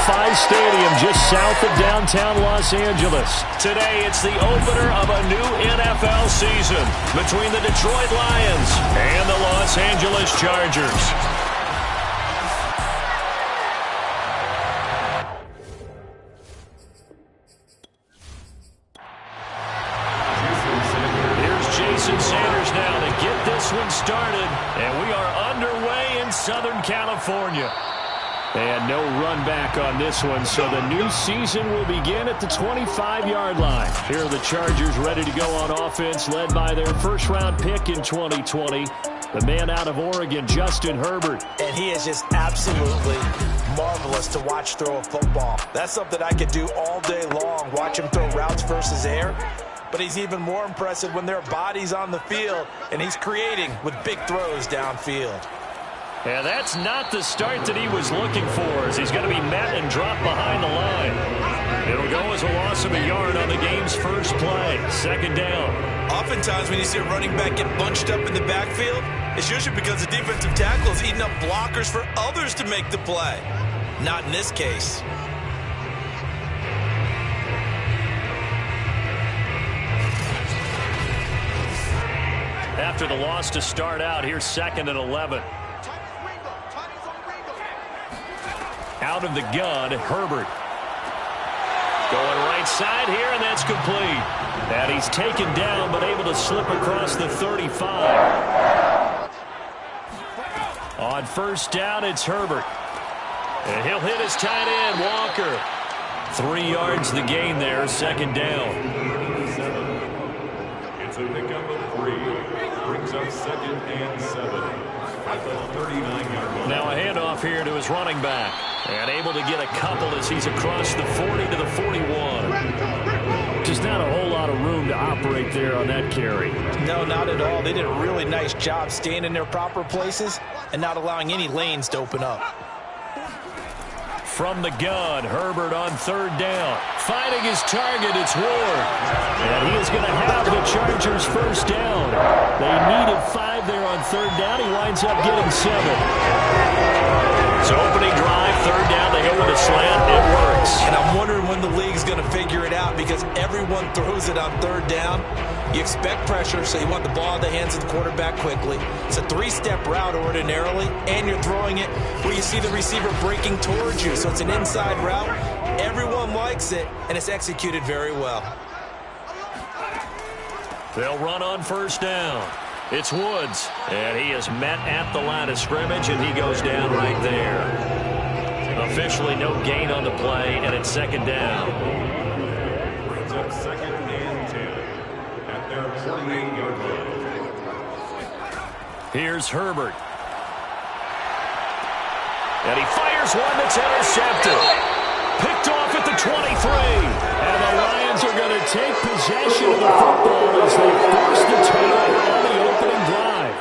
SoFi Stadium just south of downtown Los Angeles. Today, it's the opener of a new NFL season between the Detroit Lions and the Los Angeles Chargers. Sanders now to get this one started, and we are underway in Southern California. And no run back on this one, so the new season will begin at the 25-yard line. Here are the Chargers ready to go on offense, led by their first-round pick in 2020, the man out of Oregon, Justin Herbert. And he is just absolutely marvelous to watch throw a football. That's something I could do all day long, watch him throw routes versus air. But he's even more impressive when there are bodies on the field, and he's creating with big throws downfield. And that's not the start that he was looking for, as he's going to be met and dropped behind the line. It'll go as a loss of a yard on the game's first play. Second down. Oftentimes when you see a running back get bunched up in the backfield, it's usually because the defensive tackle is eating up blockers for others to make the play. Not in this case. After the loss to start out, here's 2nd and 11. Out of the gun, Herbert. Going right side here, and that's complete. And he's taken down, but able to slip across the 35. On first down, it's Herbert. And he'll hit his tight end, Walker. 3 yards the gain there, second down. It's a pickup of 3. Brings up 2nd and 7 at the 39-yard line. Now a handoff here to his running back. And able to get a couple as he's across the 40 to the 41. Just not a whole lot of room to operate there on that carry. No, not at all. They did a really nice job staying in their proper places and not allowing any lanes to open up. From the gun, Herbert on third down. Finding his target, it's Ward. And he is going to have the Chargers first down. They needed 5 there on third down. He winds up getting 7. So opening drive, third down, they go with a slant. It works. And I'm wondering when the league's going to figure it out, because everyone throws it on third down. You expect pressure, so you want the ball in the hands of the quarterback quickly. It's a 3-step route ordinarily, and you're throwing it where you see the receiver breaking towards you. So it's an inside route. Everyone likes it, and it's executed very well. They'll run on first down. It's Woods, and he is met at the line of scrimmage, and he goes down right there. Officially no gain on the play, and it's second down. Brings up 2nd and 10 at their 48-yard line. Here's Herbert. And he fires one that's intercepted. Picked off at the 23. And the Lions are going to take possession of the football as they force the turnover on the opening drive.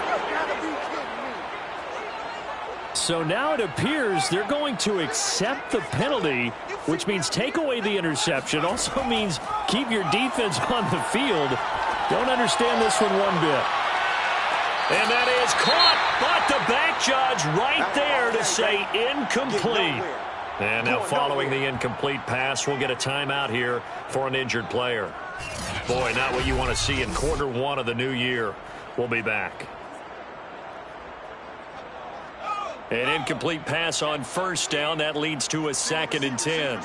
So now it appears they're going to accept the penalty, which means take away the interception. Also means keep your defense on the field. Don't understand this one bit. And that is caught, but the back judge right there to say incomplete. And now following the incomplete pass, we'll get a timeout here for an injured player. Boy, not what you want to see in quarter 1 of the new year. We'll be back. An incomplete pass on first down. That leads to a 2nd and 10.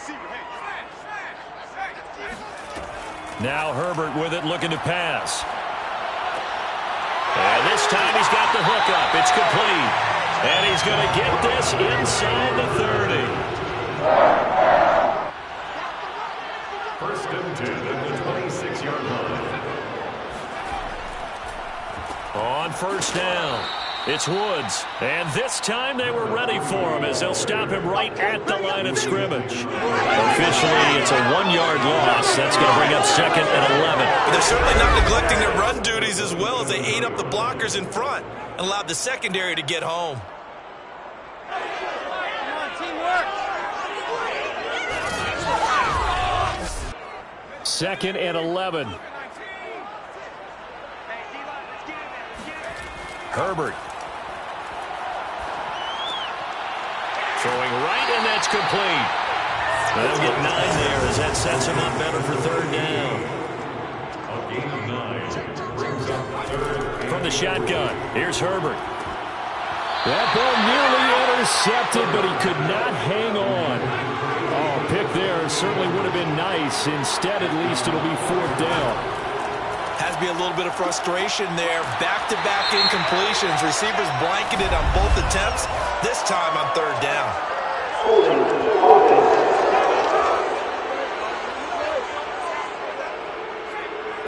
Now Herbert with it, looking to pass. And this time he's got the hook up. It's complete. And he's going to get this inside the 30. First and 10 at the 26-yard line. On first down, it's Woods. And this time they were ready for him as they'll stop him right at the line of scrimmage. Officially, it's a 1-yard loss. That's going to bring up 2nd and 11. But they're certainly not neglecting their run duties as well, as they ate up the blockers in front and allowed the secondary to get home. 2nd and 11. Herbert. Throwing right, and that's complete. They'll get 9 there as that sets him up better for third down. A gain of 9 brings up third. From the shotgun, here's Herbert. That ball nearly intercepted, but he could not hang on. Oh, pick there certainly would have been nice. Instead, at least, it'll be fourth down. Has to be a little bit of frustration there. Back-to-back incompletions. Receivers blanketed on both attempts. This time on third down.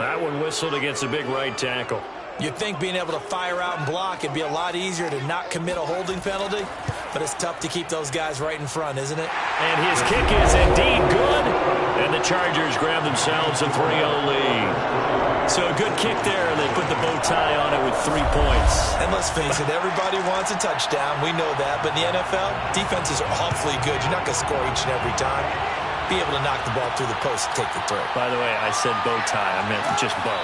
That one whistled against a big right tackle. You'd think being able to fire out and block it'd be a lot easier to not commit a holding penalty, but it's tough to keep those guys right in front, isn't it? And his kick is indeed good, and the Chargers grab themselves a 3-0 lead. So a good kick there, and they put the bow tie on it with 3 points. And let's face it, everybody wants a touchdown. We know that, but in the NFL, defenses are awfully good. You're not going to score each and every time. Be able to knock the ball through the post and take the throw. By the way, I said bow tie. I meant just bow.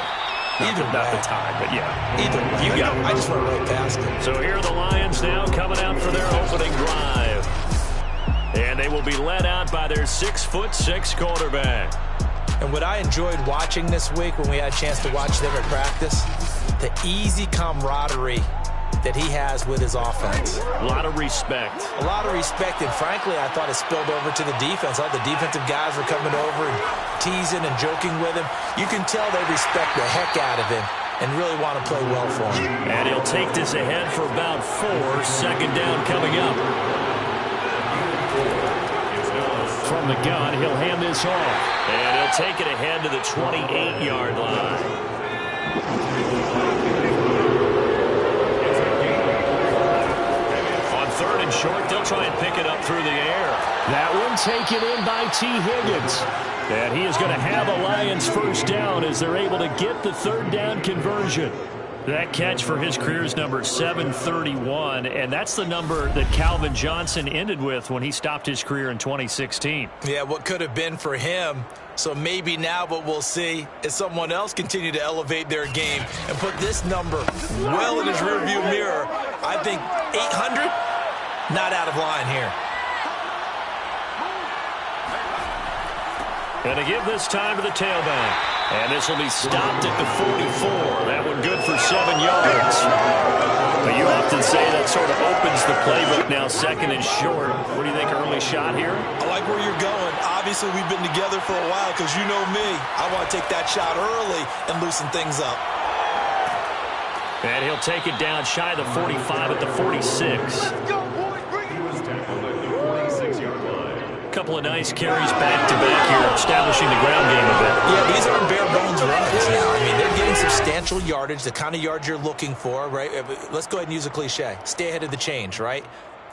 Not the tie, but yeah. Either way. You got it. I just went right past it. So here are the Lions now coming out for their opening drive. And they will be led out by their 6'6" quarterback. And what I enjoyed watching this week when we had a chance to watch them at practice, the easy camaraderie that he has with his offense. A lot of respect. A lot of respect, and frankly, I thought it spilled over to the defense. All the defensive guys were coming over and teasing and joking with him. You can tell they respect the heck out of him and really want to play well for him. And he'll take this ahead for about 4. Second down coming up. From the gun, he'll hand this off. And he'll take it ahead to the 28-yard line. Third and short, they'll try and pick it up through the air. That one taken in by T. Higgins. And he is going to have a Lions first down as they're able to get the third down conversion. That catch for his career is number 731, and that's the number that Calvin Johnson ended with when he stopped his career in 2016. Yeah, what could have been for him. So maybe now what we'll see is someone else continue to elevate their game and put this number well in his rearview mirror. I think 800, not out of line here. And to give this time to the tailback. And this will be stopped at the 44. That one good for 7 yards. But you often say that sort of opens the playbook now, second and short. What do you think, early shot here? I like where you're going. Obviously, we've been together for a while because you know me. I want to take that shot early and loosen things up. And he'll take it down shy of the 45 at the 46. Couple of nice carries back-to-back here, establishing the ground game a bit. Yeah, these aren't bare-bones runs now. I mean, they're getting substantial yardage, the kind of yards you're looking for, right? Let's go ahead and use a cliche. Stay ahead of the change, right?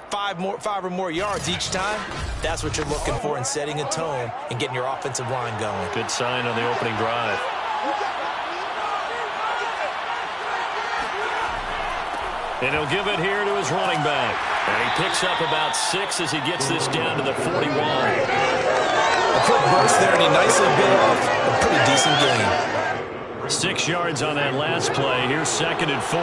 5 or more yards each time, that's what you're looking for in setting a tone and getting your offensive line going. Good sign on the opening drive. And he'll give it here to his running back. And he picks up about 6 as he gets this down to the 41. A quick burst there, and he nicely bit off a pretty decent gain. 6 yards on that last play. Here's second and 4.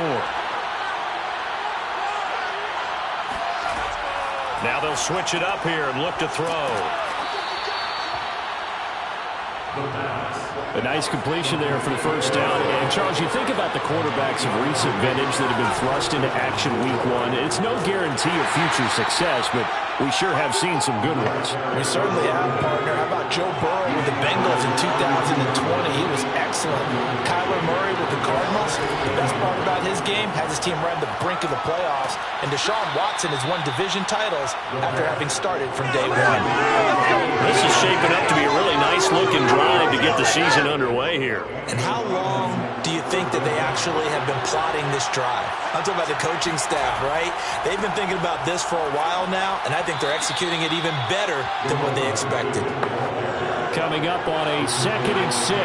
Now they'll switch it up here and look to throw. A nice completion there for the first down. And, Charles, you think about the quarterbacks of recent vintage that have been thrust into action week 1. It's no guarantee of future success, but we sure have seen some good ones. We certainly have, partner. How about Joe Burrow with the Bengals in 2020? He was excellent. Kyler Murray with the Cardinals. The best part about his game has his team right on the brink of the playoffs. And Deshaun Watson has won division titles after having started from day 1. This is shaping up to be a really nice-looking drive to get the season underway here. And how long do you think that they actually have been plotting this drive? I'm talking about the coaching staff, right? They've been thinking about this for a while now, and I think they're executing it even better than what they expected. Coming up on a 2nd and 6. 4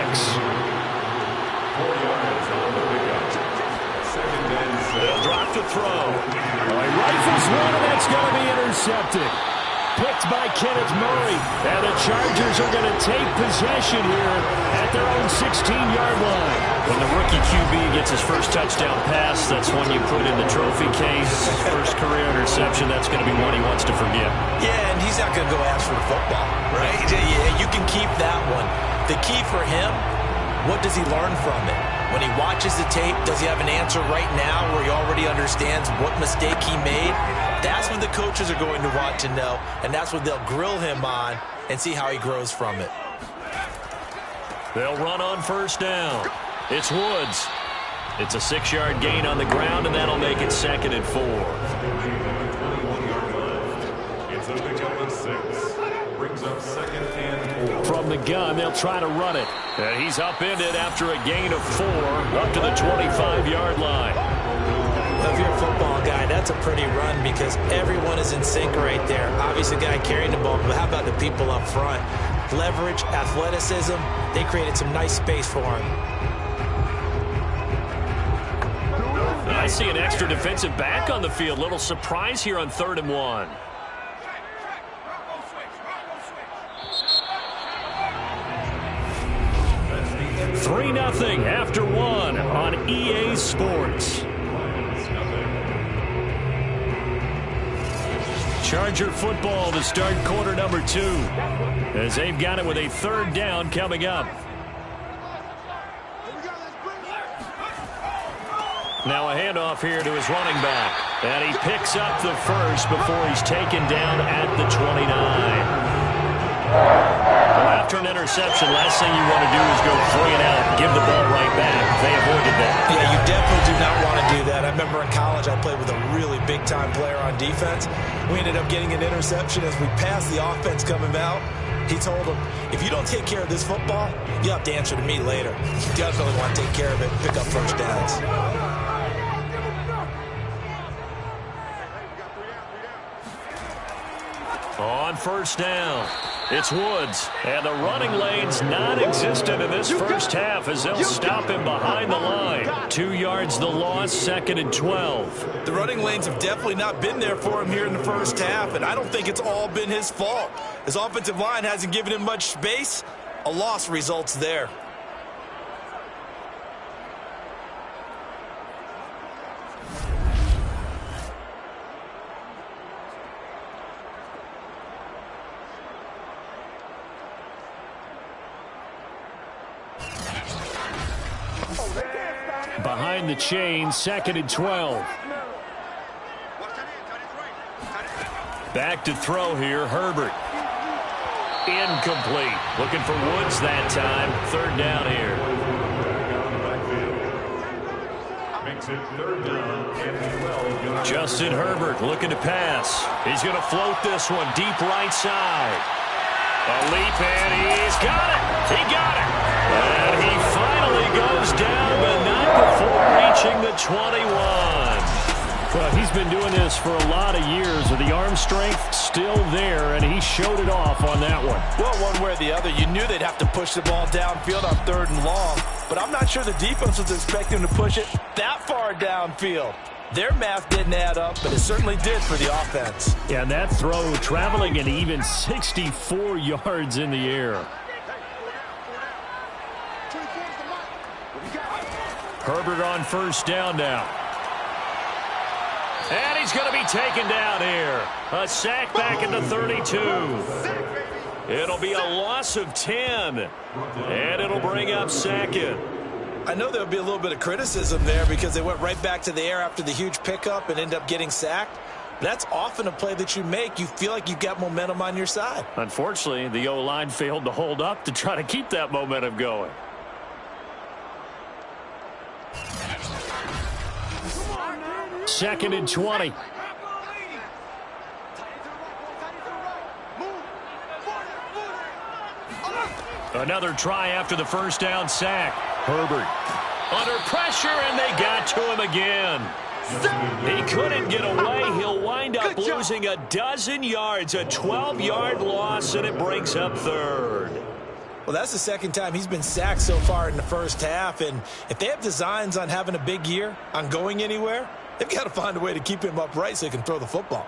yards on the pickup. 2nd and 7. They'll drop to throw. He rifles one, and that's going to be intercepted. picked by Kenneth Murray. And the Chargers are going to take possession here at their own 16-yard line. When the rookie QB gets his first touchdown pass, that's one you put in the trophy case. First career interception, that's going to be one he wants to forget. Yeah, and he's not going to go ask for the football, right? Yeah, you can keep that one. The key for him, what does he learn from it? When he watches the tape, does he have an answer right now where he already understands what mistake he made? That's what the coaches are going to want to know, and that's what they'll grill him on and see how he grows from it. They'll run on first down. It's Woods. It's a 6-yard gain on the ground, and that'll make it 2nd and 4. It's a pickup of 6. Brings up 2nd and 4. From the gun, they'll try to run it. And he's upended after a gain of 4 up to the 25-yard line. If you're a football guy, that's a pretty run because everyone is in sync right there. Obviously, the guy carrying the ball, but how about the people up front? Leverage, athleticism, they created some nice space for him. I see an extra defensive back on the field. Little surprise here on 3rd and 1. That's 3-0 after 1 on EA Sports. Charger football to start quarter number 2 as they've got it with a 3rd down coming up. Now a handoff here to his running back. And he picks up the first before he's taken down at the 29. Well, after an interception, last thing you want to do is go 3 and out and give the ball right back. They avoided that. Yeah, you definitely do not want to do that. I remember in college I played with a really big-time player on defense. We ended up getting an interception as we passed the offense coming out. He told him, if you don't take care of this football, you have to answer to me later. You definitely want to take care of it, pick up first downs. On first down, it's Woods. And the running lane's non-existent in this first half as they'll stop him behind the line. 2 yards the loss, 2nd and 12. The running lanes have definitely not been there for him here in the first half, and I don't think it's all been his fault. His offensive line hasn't given him much space. A loss results there. Behind the chain, 2nd and 12. Back to throw here, Herbert. Incomplete. Looking for Woods that time. 3rd down here. Makes it 3rd down and 12. Justin Herbert looking to pass. He's going to float this one deep right side. A leap, and he's got it. He got it. And he finally goes down, but not before reaching the 21. Well, he's been doing this for a lot of years with the arm strength still there, and he showed it off on that one. Well, one way or the other, you knew they'd have to push the ball downfield on 3rd and long, but I'm not sure the defense was expecting to push it that far downfield. Their math didn't add up, but it certainly did for the offense. Yeah, and that throw traveling an even 64 yards in the air. Herbert on first down now. And he's going to be taken down here. A sack back at the 32. It'll be a loss of 10. And it'll bring up 2nd. I know there'll be a little bit of criticism there because they went right back to the air after the huge pickup and ended up getting sacked. That's often a play that you make. You feel like you've got momentum on your side. Unfortunately, the O-line failed to hold up to try to keep that momentum going. Second and 20. Another try after the first down sack. Herbert under pressure, and they got to him again. He couldn't get away. He'll wind up losing a dozen yards, a 12-yard loss, and it brings up 3rd. Well, that's the 2nd time he's been sacked so far in the first half, and if they have designs on having a big year, on going anywhere, they've got to find a way to keep him upright so he can throw the football.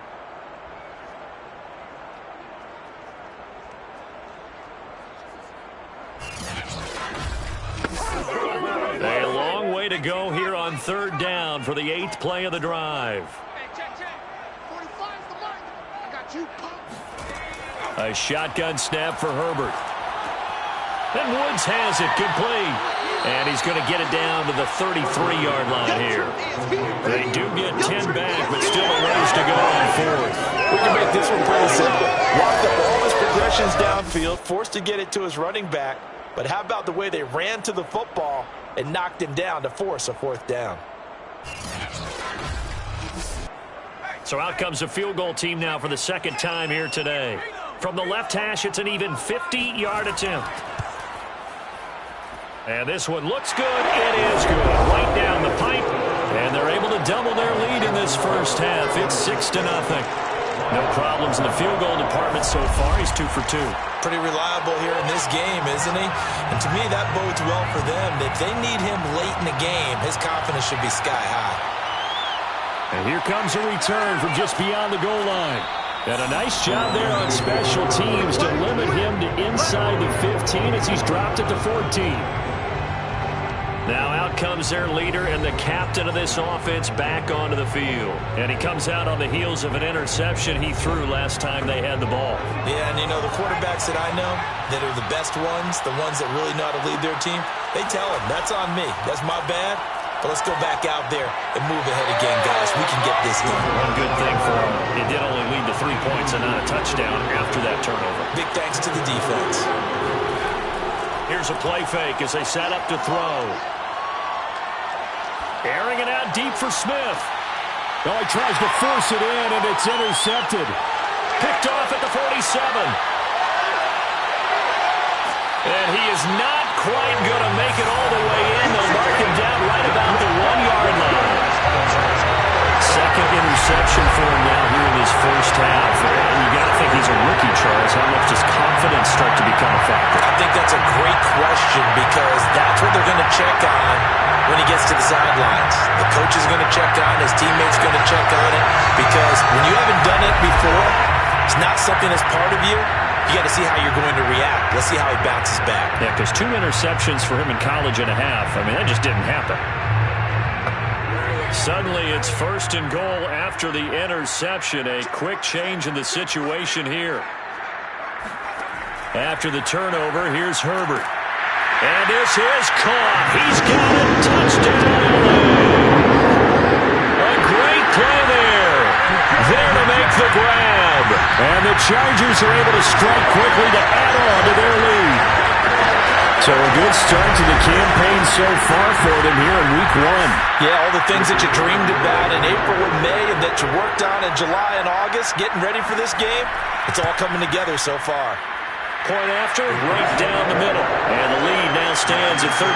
A long way to go here on third down for the 8th play of the drive. A shotgun snap for Herbert. And Woods has it complete. And he's going to get it down to the 33-yard line here. They do get 10 back, but still a ways to go on fourth. We can make this one pretty simple. Walked up all his progressions downfield, forced to get it to his running back. But how about the way they ran to the football and knocked him down to force a fourth down? So out comes the field goal team now for the second time here today. From the left hash, it's an even 50-yard attempt. And this one looks good. It is good. Right down the pipe. And they're able to double their lead in this first half. It's 6-0. No problems in the field goal department so far. He's 2 for 2. Pretty reliable here in this game, isn't he? And to me, that bodes well for them. If they need him late in the game, his confidence should be sky high. And here comes a return from just beyond the goal line. And a nice job there on special teams to limit him to inside the 15 as he's dropped it to 14. Now out comes their leader and the captain of this offense back onto the field. And he comes out on the heels of an interception he threw last time they had the ball. Yeah, and you know, the quarterbacks that I know that are the best ones, the ones that really know how to lead their team, they tell them, that's on me. That's my bad. But let's go back out there and move ahead again, guys. We can get this done. One good thing for him, he did only lead to 3 points and not a touchdown after that turnover. Big thanks to the defense. Here's a play fake as they set up to throw. Airing it out deep for Smith. Oh, he tries to force it in, and it's intercepted. Picked off at the 47. And he is not quite going to make it all the way in. They'll mark him down right about the 1-yard line. Second interception for him now here in his first half. And you got to think he's a rookie, Charles. How much does confidence start to become a factor? I think that's a great question because that's what they're going to check on when he gets to the sidelines. The coach is going to check on it. His teammates going to check on it because when you haven't done it before, it's not something that's part of you. You got to see how you're going to react. Let's see how he bounces back. Yeah, because 2 interceptions for him in college and a half. I mean, that just didn't happen. Suddenly, it's 1st and goal after the interception. A quick change in the situation here. After the turnover, here's Herbert. And this is caught. He's got it. Touchdown. A great play there. There to make the grab. And the Chargers are able to strike quickly to add on to their lead. So a good start to the campaign so far for them here in Week 1. Yeah, all the things that you dreamed about in April and May and that you worked on in July and August, getting ready for this game, it's all coming together so far. Point after, right down the middle. And the lead now stands at 13.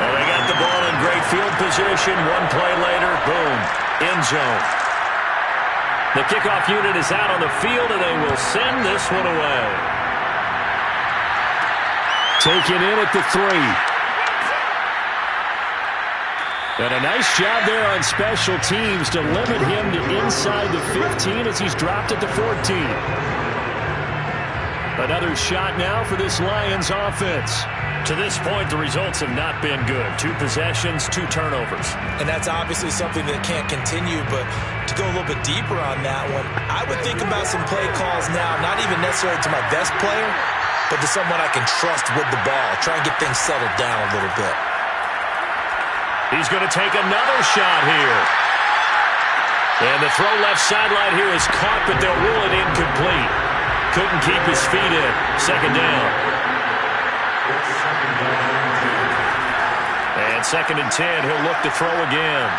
And they got the ball in great field position. One play later, boom, end zone. The kickoff unit is out on the field, and they will send this one away. Taken in at the 3. And a nice job there on special teams to limit him to inside the 15 as he's dropped it to 14. Another shot now for this Lions offense. To this point, the results have not been good. 2 possessions, 2 turnovers. And that's obviously something that can't continue, but to go a little bit deeper on that one, I would think about some play calls now, not even necessarily to my best player, but to someone I can trust with the ball. Try and get things settled down a little bit. He's going to take another shot here. And the throw left sideline here is caught, but they'll rule it incomplete. Couldn't keep his feet in. Second down. And 2nd and 10. He'll look to throw again.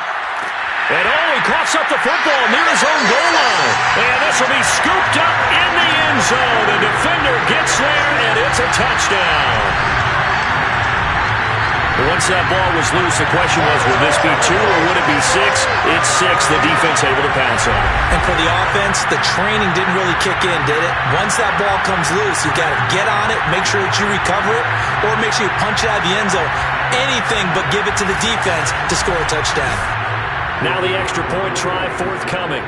And he coughs up the football near his own goal line. And this will be scooped up in the end zone. The defender gets there, and it's a touchdown. Once that ball was loose, the question was, will this be 2 or would it be 6? It's 6. The defense able to pounce on it. And for the offense, the training didn't really kick in, did it? Once that ball comes loose, you got to get on it, make sure that you recover it, or make sure you punch it out of the end zone. Anything but give it to the defense to score a touchdown. Now the extra point try forthcoming.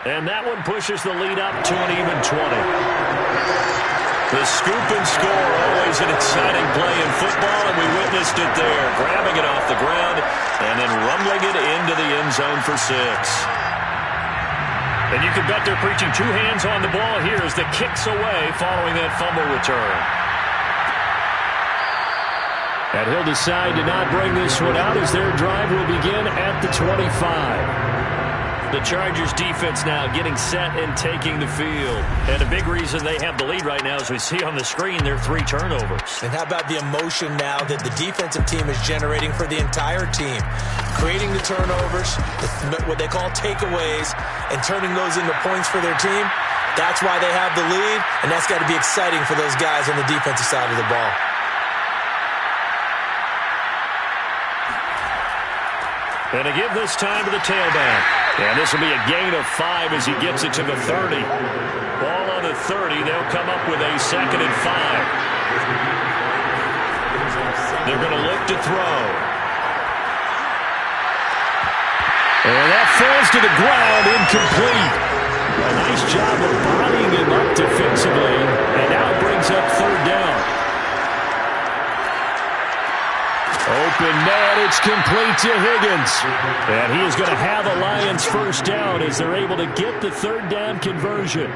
And that one pushes the lead up to an even 20. The scoop and score, always an exciting play in football, and we witnessed it there, grabbing it off the ground and then rumbling it into the end zone for 6. And you can bet they're preaching 2 hands on the ball here as the kick's away following that fumble return. And he'll decide to not bring this one out as their drive will begin at the 25. The Chargers defense now getting set and taking the field. And a big reason they have the lead right now, as we see on the screen, their 3 turnovers. And how about the emotion now that the defensive team is generating for the entire team? Creating the turnovers, what they call takeaways, and turning those into points for their team. That's why they have the lead, and that's got to be exciting for those guys on the defensive side of the ball. And to give this time to the tailback. And this will be a gain of 5 as he gets it to the 30. Ball on the 30. They'll come up with a 2nd and 5. They're going to look to throw. And that falls to the ground, incomplete. A nice job of bodying him up defensively. And now it brings up 3rd down. Open man, it's complete to Higgins. And he is going to have a Lions 1st down as they're able to get the 3rd down conversion.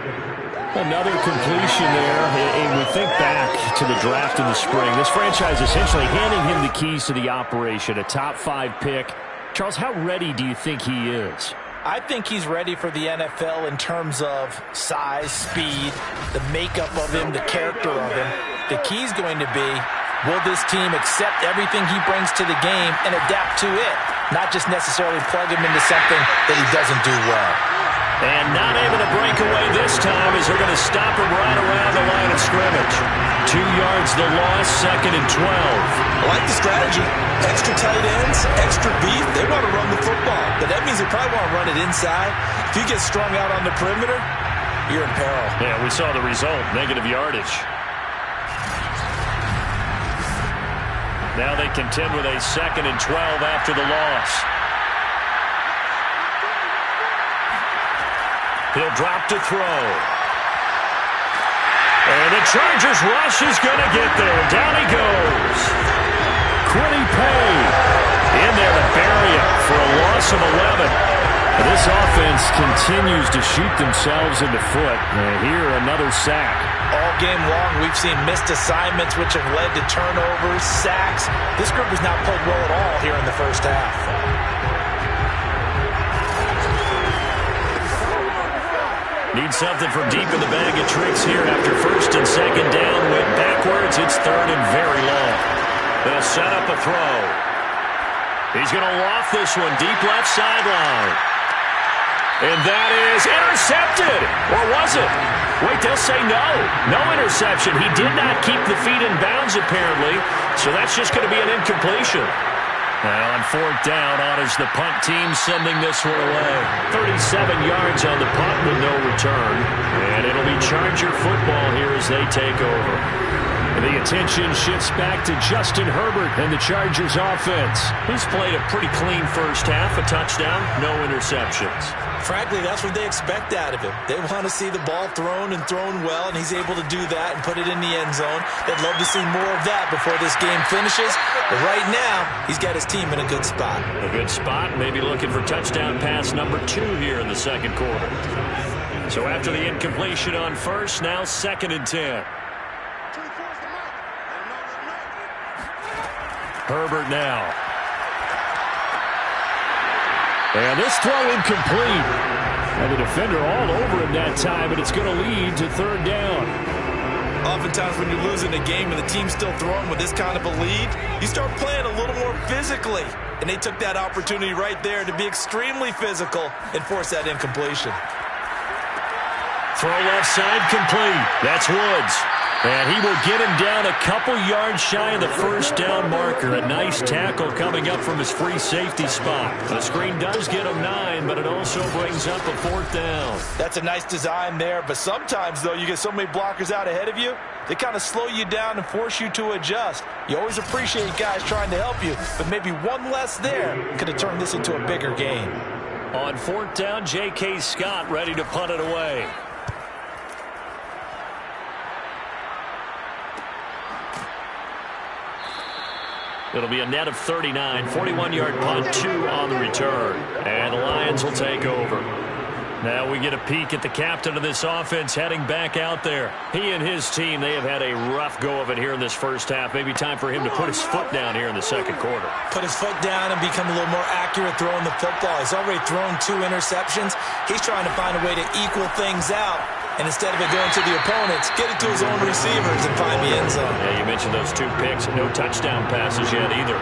Another completion there. And we think back to the draft in the spring. This franchise essentially handing him the keys to the operation, a top 5 pick. Charles, how ready do you think he is? I think he's ready for the NFL in terms of size, speed, the makeup of him, the character of him. The key's going to be, will this team accept everything he brings to the game and adapt to it? Not just necessarily plug him into something that he doesn't do well. And not able to break away this time as they're going to stop him right around the line of scrimmage. 2 yards the loss, 2nd and 12. I like the strategy. Extra tight ends, extra beef. They want to run the football, but that means they probably want to run it inside. If you get strung out on the perimeter, you're in peril. Yeah, we saw the result, negative yardage. Now they contend with a 2nd and 12 after the loss. He'll drop to throw. And the Chargers rush is going to get there. Down he goes. Quiddy Pay in there to bury it for a loss of 11. And this offense continues to shoot themselves in the foot. And here, another sack. All game long, we've seen missed assignments, which have led to turnovers, sacks. This group has not played well at all here in the 1st half. Need something from deep in the bag of tricks here after 1st and 2nd down. Went backwards. It's 3rd and very long. They'll set up a throw. He's going to loft this one deep left sideline. And that is intercepted. Or was it? Wait, they'll say no. No interception. He did not keep the feet in bounds, apparently. So that's just going to be an incompletion. Now on 4th down, honors the punt team sending this one away. 37 yards on the punt with no return. And it'll be Charger football here as they take over. And the attention shifts back to Justin Herbert and the Chargers offense. He's played a pretty clean 1st half, a touchdown, no interceptions. Frankly, that's what they expect out of him. They want to see the ball thrown and thrown well, and he's able to do that and put it in the end zone. They'd love to see more of that before this game finishes. But right now, he's got his team in a good spot. A good spot, maybe looking for touchdown pass number 2 here in the 2nd quarter. So after the incompletion on 1st, now 2nd and 10. Herbert now. And this throw incomplete. And the defender all over him that time, and it's going to lead to 3rd down. Oftentimes when you're losing a game and the team's still throwing with this kind of a lead, you start playing a little more physically. And they took that opportunity right there to be extremely physical and force that incompletion. Throw left side complete. That's Woods. And he will get him down a couple yards shy of the 1st down marker. A nice tackle coming up from his free safety spot. The screen does get him 9, but it also brings up a 4th down. That's a nice design there, but sometimes, though, you get so many blockers out ahead of you, they kind of slow you down and force you to adjust. You always appreciate guys trying to help you, but maybe one less there could have turned this into a bigger game. On 4th down, J.K. Scott ready to punt it away. It'll be a net of 39, 41-yard punt, 2 on the return. And the Lions will take over. Now we get a peek at the captain of this offense heading back out there. He and his team, they have had a rough go of it here in this first half. Maybe time for him to put his foot down here in the second quarter. Put his foot down and become a little more accurate throwing the football. He's already thrown 2 interceptions. He's trying to find a way to equal things out. And instead of it going to the opponents, get it to his own receivers and find the end zone. Yeah, you mentioned those 2 picks. No touchdown passes yet either.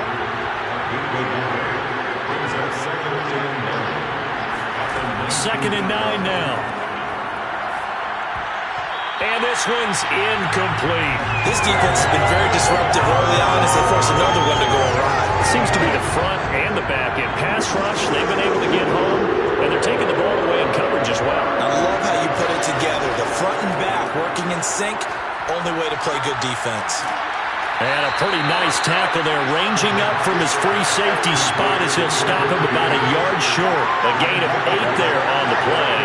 Second and 9 now. And this one's incomplete. This defense has been very disruptive early on as they force another one to go awry. Seems to be the front and the back end. Pass rush, they've been able to get home, and they're taking the ball away in coverage as well. I love how you put it together. The front and back working in sync. Only way to play good defense. And a pretty nice tackle there, ranging up from his free safety spot as he'll stop him about a yard short. A gain of 8 there on the play.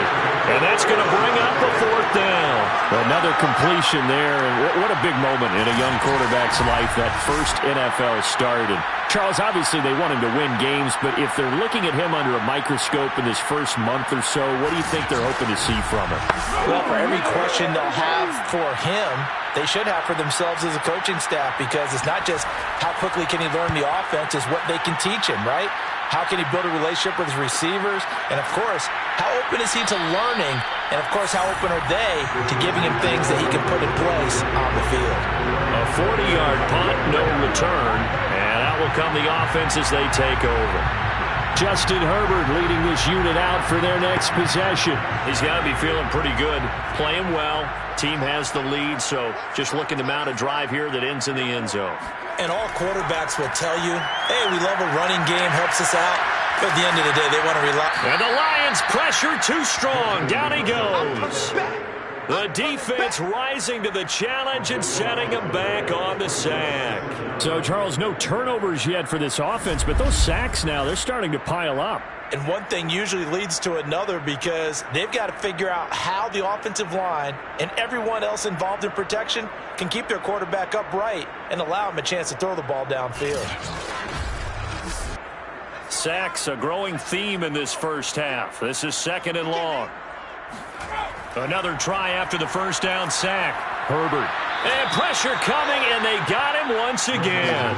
And that's going to bring up a 4th down. Another completion there, and what a big moment in a young quarterback's life, that first NFL start. And Charles, obviously they want him to win games, but if they're looking at him under a microscope in this first month or so, what do you think they're hoping to see from him? Well, for every question they'll have for him, they should have for themselves as a coaching staff, because it's not just how quickly can he learn the offense, it's what they can teach him, right? How can he build a relationship with his receivers? And, of course, how open is he to learning? And, of course, how open are they to giving him things that he can put in place on the field? A 40-yard punt, no return, and out will come the offense as they take over. Justin Herbert leading this unit out for their next possession. He's got to be feeling pretty good, playing well. Team has the lead, so just looking to mount a drive here that ends in the end zone. And all quarterbacks will tell you, hey, we love a running game, helps us out. But at the end of the day, they want to rely. And the Lions pressure too strong. Down he goes. The defense rising to the challenge and setting him back on the sack. So, Charles, no turnovers yet for this offense, but those sacks now, they're starting to pile up. And one thing usually leads to another, because they've got to figure out how the offensive line and everyone else involved in protection can keep their quarterback upright and allow him a chance to throw the ball downfield. Sacks, a growing theme in this first half. This is 2nd and long. Another try after the first down sack. Herbert. And pressure coming, and they got him once again.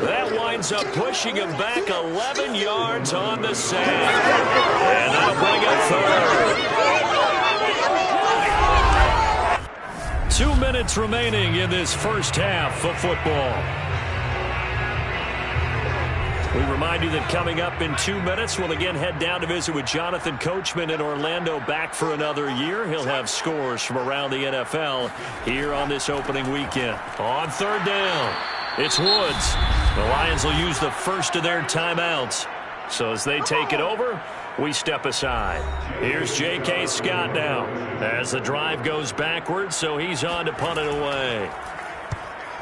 That winds up pushing him back 11 yards on the sack. And that'll bring up 3rd. 2 minutes remaining in this first half of football. We remind you that coming up in 2 minutes, we'll again head down to visit with Jonathan Coachman in Orlando, back for another year. He'll have scores from around the NFL here on this opening weekend. On 3rd down, it's Woods. The Lions will use the first of their timeouts. So as they take it over, we step aside. Here's J.K. Scott now as the drive goes backwards, so he's on to punt it away.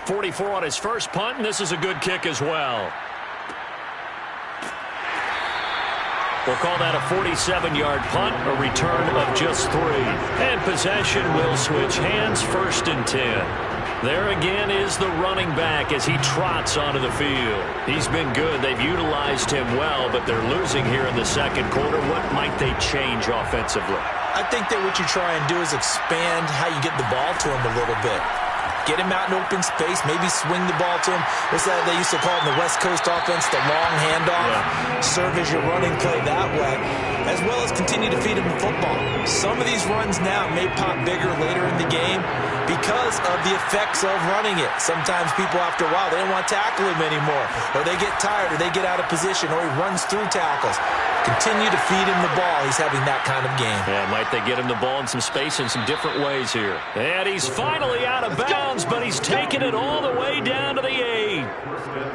44 on his first punt, and this is a good kick as well. We'll call that a 47-yard punt, a return of just 3. And possession will switch hands, 1st and 10. There again is the running back as he trots onto the field. He's been good. They've utilized him well, but they're losing here in the second quarter. What might they change offensively? I think that what you try and do is expand how you get the ball to him a little bit. Get him out in open space, maybe swing the ball to him. What's that they used to call in the West Coast offense, the long handoff? Yeah. Serve as your running play that way, as well as continue to feed him the football. Some of these runs now may pop bigger later in the game because of the effects of running it. Sometimes people, after a while, they don't want to tackle him anymore, or they get tired, or they get out of position, or he runs through tackles. Continue to feed him the ball. He's having that kind of game. Yeah, might they get him the ball in some space in some different ways here. And he's finally out of bounds, but he's taken it all the way down to the 8.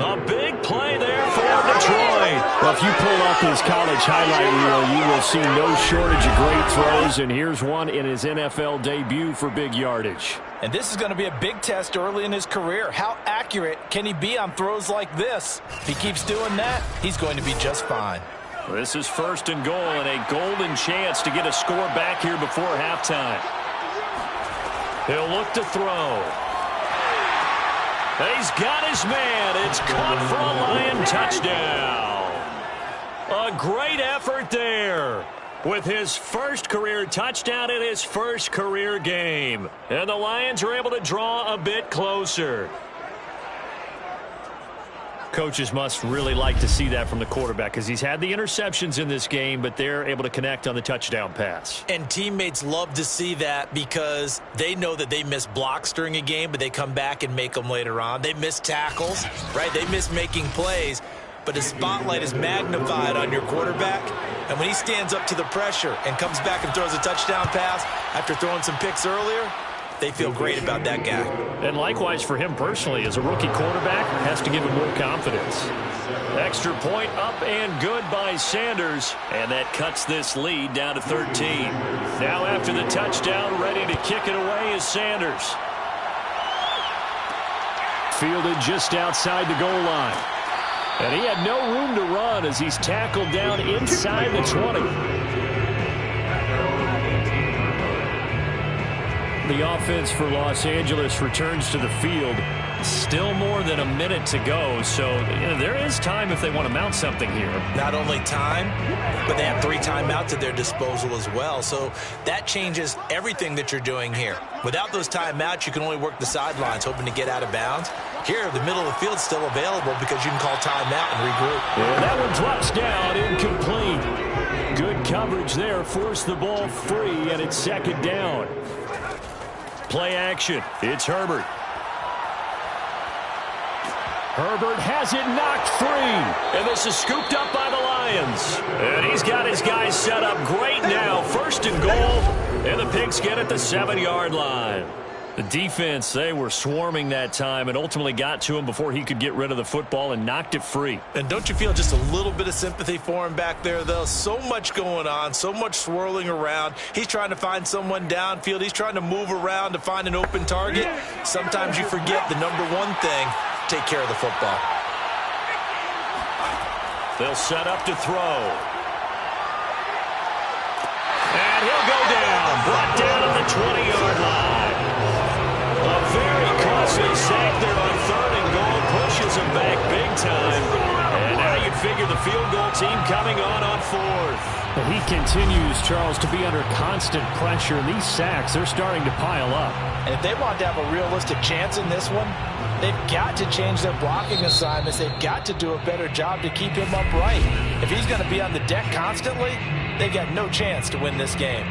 A big play there for Detroit. Well, if you pull up his college highlight reel, you will see no shortage of great throws, and here's one in his NFL debut for big yardage. And this is going to be a big test early in his career. How accurate can he be on throws like this? If he keeps doing that, he's going to be just fine. This is 1st and goal and a golden chance to get a score back here before halftime. He'll look to throw. He's got his man. It's caught for a Lion touchdown. A great effort there with his first career touchdown in his first career game. And the Lions are able to draw a bit closer. Coaches must really like to see that from the quarterback because he's had the interceptions in this game, but they're able to connect on the touchdown pass. And teammates love to see that because they know that they miss blocks during a game, but they come back and make them later on. They miss tackles, right? They miss making plays, but the spotlight is magnified on your quarterback. And when he stands up to the pressure and comes back and throws a touchdown pass after throwing some picks earlier, they feel great about that guy. And likewise for him personally, as a rookie quarterback, has to give him more confidence. Extra point up and good by Sanders, and that cuts this lead down to 13. Now after the touchdown, ready to kick it away is Sanders. Fielded just outside the goal line. And he had no room to run as he's tackled down inside the 20. The offense for Los Angeles returns to the field. Still more than a minute to go, so there is time if they want to mount something here. Not only time, but they have 3 timeouts at their disposal as well, so that changes everything that you're doing here. Without those timeouts, you can only work the sidelines, hoping to get out of bounds. Here, the middle of the field is still available because you can call timeout and regroup. And that one drops down, incomplete. Good coverage there, forced the ball free, and it's 2nd down. Play action. It's Herbert. Herbert has it knocked free. And this is scooped up by the Lions. And he's got his guys set up great now. 1st and goal. And the Pigs get at the 7-yard line. The defense, they were swarming that time and ultimately got to him before he could get rid of the football and knocked it free. And don't you feel just a little bit of sympathy for him back there, though? So much going on, so much swirling around. He's trying to find someone downfield. He's trying to move around to find an open target. Sometimes you forget the number one thing, take care of the football. They'll set up to throw. And he'll go down. Brought down at the 20-yard line. A very costly sack there on 3rd and goal. Pushes him back big time. And now you figure the field goal team coming on 4th. But he continues, Charles, to be under constant pressure. And these sacks, they're starting to pile up. And if they want to have a realistic chance in this one, they've got to change their blocking assignments. They've got to do a better job to keep him upright. If he's going to be on the deck constantly, they've got no chance to win this game.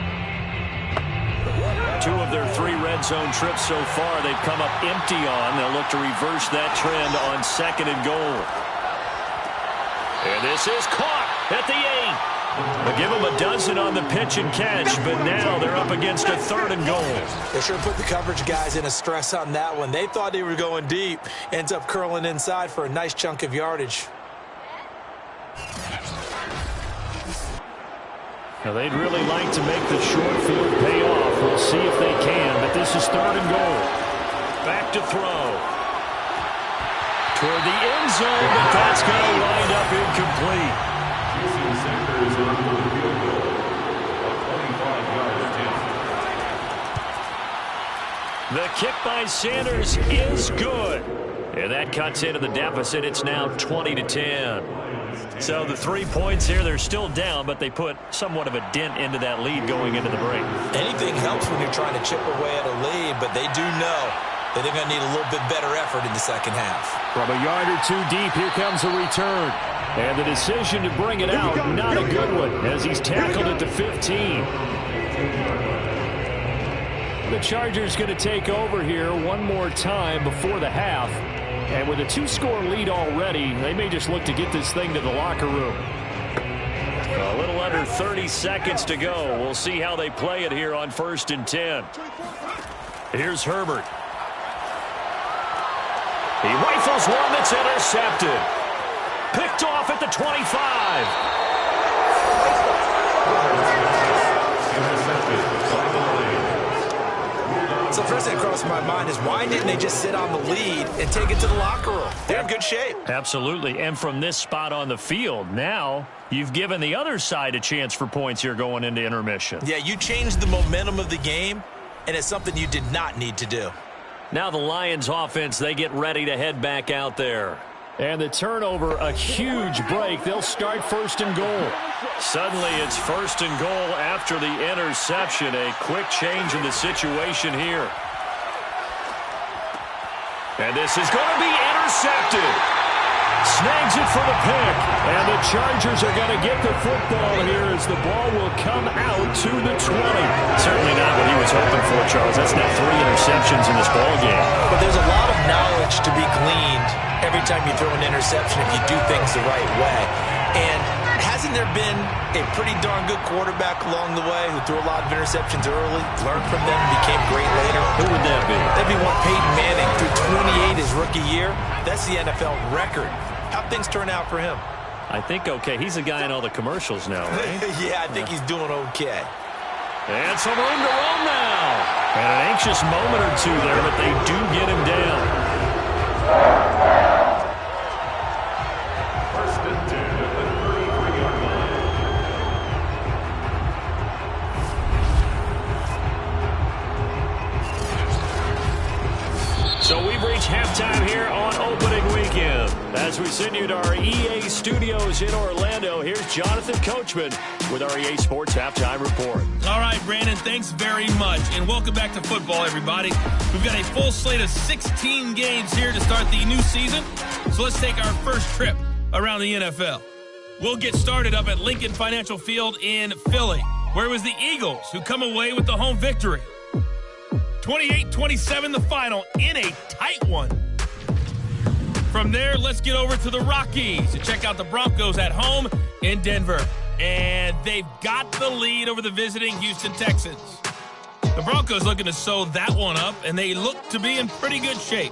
2 of their 3 red zone trips so far they've come up empty on. They'll look to reverse that trend on 2nd and goal. And this is caught at the 8. They'll give them a dozen on the pitch and catch, but now they're up against a 3rd and goal. They sure put the coverage guys in a stress on that one. They thought they were going deep. Ends up curling inside for a nice chunk of yardage. Now they'd really like to make the short field pay off. We'll see if they can, but this is 3rd and goal. Back to throw. Toward the end zone, but that's going to wind up incomplete. The kick by Sanders is good. And that cuts into the deficit. It's now 20-10. So the 3 points here, they're still down, but they put somewhat of a dent into that lead going into the break. Anything helps when you're trying to chip away at a lead, but they do know that they're going to need a little bit better effort in the 2nd half. From a yard or 2 deep, here comes a return. And the decision to bring it out, not a good one, as he's tackled at the 15. The Chargers going to take over here one more time before the half. And with a 2-score lead already, they may just look to get this thing to the locker room. A little under 30 seconds to go. We'll see how they play it here on 1st and 10. Here's Herbert. He rifles one that's intercepted. Picked off at the 25. So first thing across crosses my mind is why didn't they just sit on the lead and take it to the locker room? They're in good shape. Absolutely. And from this spot on the field, now you've given the other side a chance for points here going into intermission. Yeah, you changed the momentum of the game, and it's something you did not need to do. Now the Lions offense, they get ready to head back out there. And the turnover, a huge break. They'll start first and goal. Suddenly it's first and goal after the interception. A quick change in the situation here. And this is going to be intercepted. Snags it for the pick. And the Chargers are going to get the football here as the ball will come out to the 20. Certainly not what he was hoping for, Charles. That's now 3 interceptions in this ball game. But there's a lot of knowledge to be gleaned every time you throw an interception if you do things the right way. And hasn't there been a pretty darn good quarterback along the way who threw a lot of interceptions early, learned from them, and became great later? Who would that be? That'd be one Peyton Manning threw 28 his rookie year. That's the NFL record. How'd things turn out for him? I think okay. He's a guy in all the commercials now, right? Yeah, I think he's doing okay. And some room to roll now. And an anxious moment or two there, but they do get him down. First and 10 at the 33-yard line. So we've reached halftime here on opening weekend. As we send you to our EA studios in Orlando, here's Jonathan Coachman with our EA Sports Halftime Report. All right, Brandon, thanks very much. And welcome back to football, everybody. We've got a full slate of 16 games here to start the new season. So let's take our first trip around the NFL. We'll get started up at Lincoln Financial Field in Philly, where it was the Eagles who come away with the home victory. 28-27 the final in a tight one. From there, let's get over to the Rockies to check out the Broncos at home in Denver. And they've got the lead over the visiting Houston Texans. The Broncos looking to sew that one up, and they look to be in pretty good shape.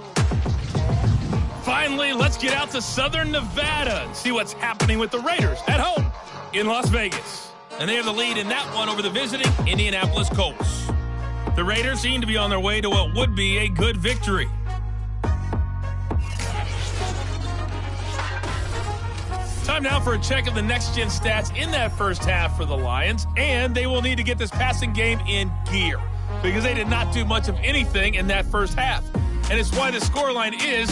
Finally, let's get out to Southern Nevada and see what's happening with the Raiders at home in Las Vegas. And they have the lead in that one over the visiting Indianapolis Colts. The Raiders seem to be on their way to what would be a good victory. Time now for a check of the next-gen stats in that first half for the Lions, and they will need to get this passing game in gear because they did not do much of anything in that first half, and it's why the scoreline is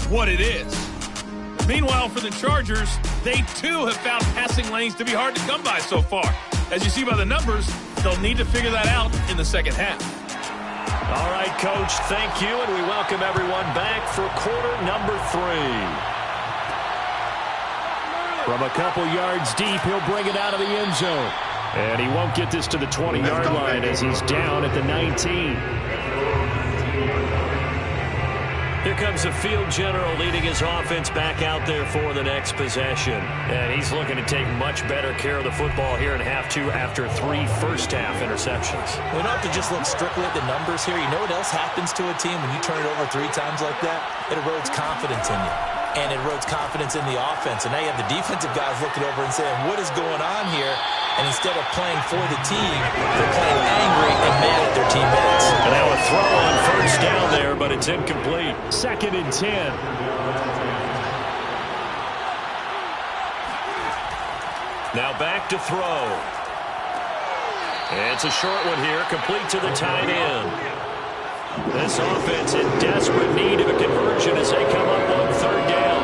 what it is. Meanwhile, for the Chargers, they too have found passing lanes to be hard to come by so far. As you see by the numbers, they'll need to figure that out in the second half. All right, Coach, thank you, and we welcome everyone back for quarter number 3. From a couple yards deep, he'll bring it out of the end zone. And he won't get this to the 20-yard line as he's down at the 19. Here comes the field general leading his offense back out there for the next possession. And he's looking to take much better care of the football here in half 2 after 3 first-half interceptions. We don't have to just look strictly at the numbers here. You know what else happens to a team when you turn it over 3 times like that? It erodes confidence in you. And it erodes confidence in the offense. And now you have the defensive guys looking over and saying, what is going on here? And instead of playing for the team, they're playing angry and mad at their teammates. And now a throw on first down there, but it's incomplete. 2nd and 10. Now back to throw. It's a short one here, complete to the tight end. This offense in desperate need of a conversion as they come up on 3rd down.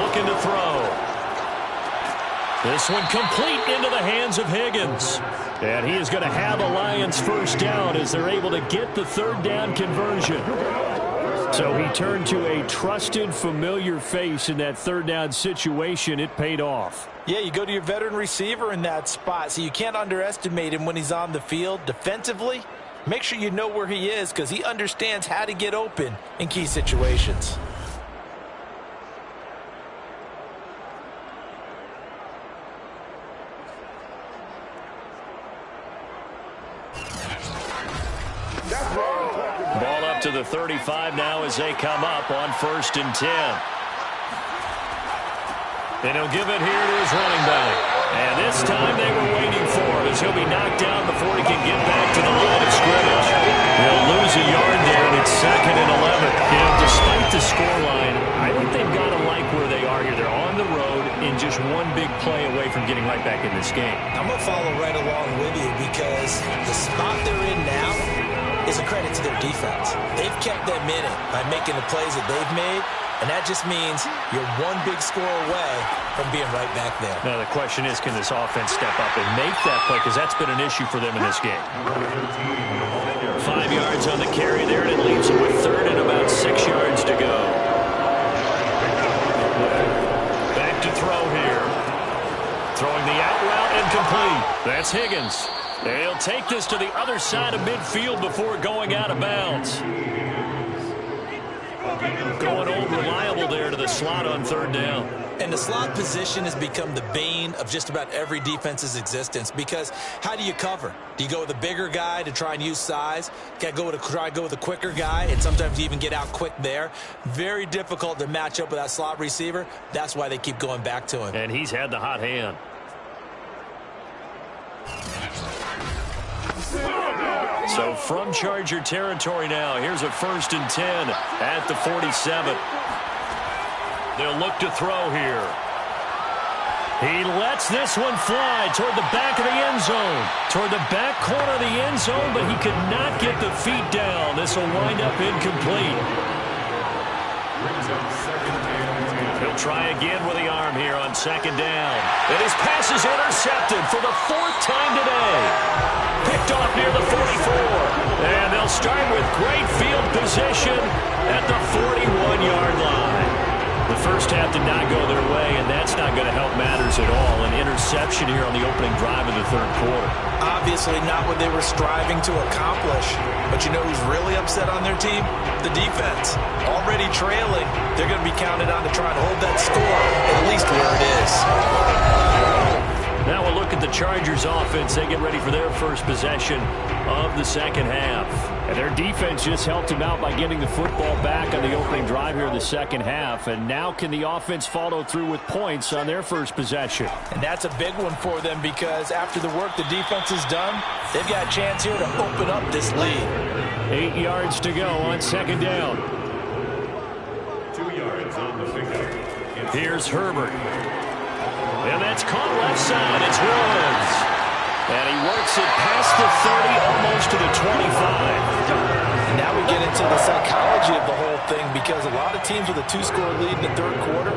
Looking to throw. This one complete into the hands of Higgins. And he is going to have a Lions first down as they're able to get the 3rd down conversion. So he turned to a trusted, familiar face in that 3rd down situation. It paid off. Yeah, you go to your veteran receiver in that spot, so you can't underestimate him when he's on the field. Defensively, make sure you know where he is because he understands how to get open in key situations. Ball up to the 35 now as they come up on 1st and 10. And he'll give it here to his running back. And this time they were waiting for it as he'll be knocked down before he can get back to the line of scrimmage. They'll lose a yard there, and it's 2nd and 11. You know, despite the scoreline, I think they've got to like where they are here. They're on the road and just one big play away from getting right back in this game. I'm going to follow right along with you because the spot they're in now is a credit to their defense. They've kept them in it by making the plays that they've made, and that just means you're one big score away from being right back there. Now the question is, can this offense step up and make that play? Because that's been an issue for them in this game. 5 yards on the carry there, and it leaves them with 3rd and about 6 yards to go. Back to throw here. Throwing the out route incomplete. That's Higgins. They'll take this to the other side of midfield before going out of bounds. Going old reliable there to the slot on 3rd down. And the slot position has become the bane of just about every defense's existence because how do you cover? Do you go with a bigger guy to try and use size? Got to try to go with a quicker guy, and sometimes you even get out quick there. Very difficult to match up with that slot receiver. That's why they keep going back to him. And he's had the hot hand. So from Charger territory now, here's a 1st and 10 at the 47. They'll look to throw here. He lets this one fly toward the back of the end zone. Toward the back corner of the end zone, but he could not get the feet down. This will wind up incomplete. He'll try again with the arm here on 2nd down. And his pass is intercepted for the 4th time today. Picked off near the 44. And they'll start with great field position at the 41-yard line. The first half did not go their way, and that's not going to help matters at all. An interception here on the opening drive of the 3rd quarter. Obviously not what they were striving to accomplish. But you know who's really upset on their team? The defense. Already trailing, they're going to be counted on to try and hold that score at least where it is. Now we'll look at the Chargers offense. They get ready for their first possession of the 2nd half. And their defense just helped them out by getting the football back on the opening drive here in the 2nd half. And now can the offense follow through with points on their first possession? And that's a big one for them because after the work the defense has done, they've got a chance here to open up this lead. 8 yards to go on 2nd down. 2 yards on the pickup. Here's Herbert. And that's caught left side. It's Woods. And he works it past the 30, almost to the 25. And now we get into the psychology of the whole thing because a lot of teams with a 2-score lead in the 3rd quarter,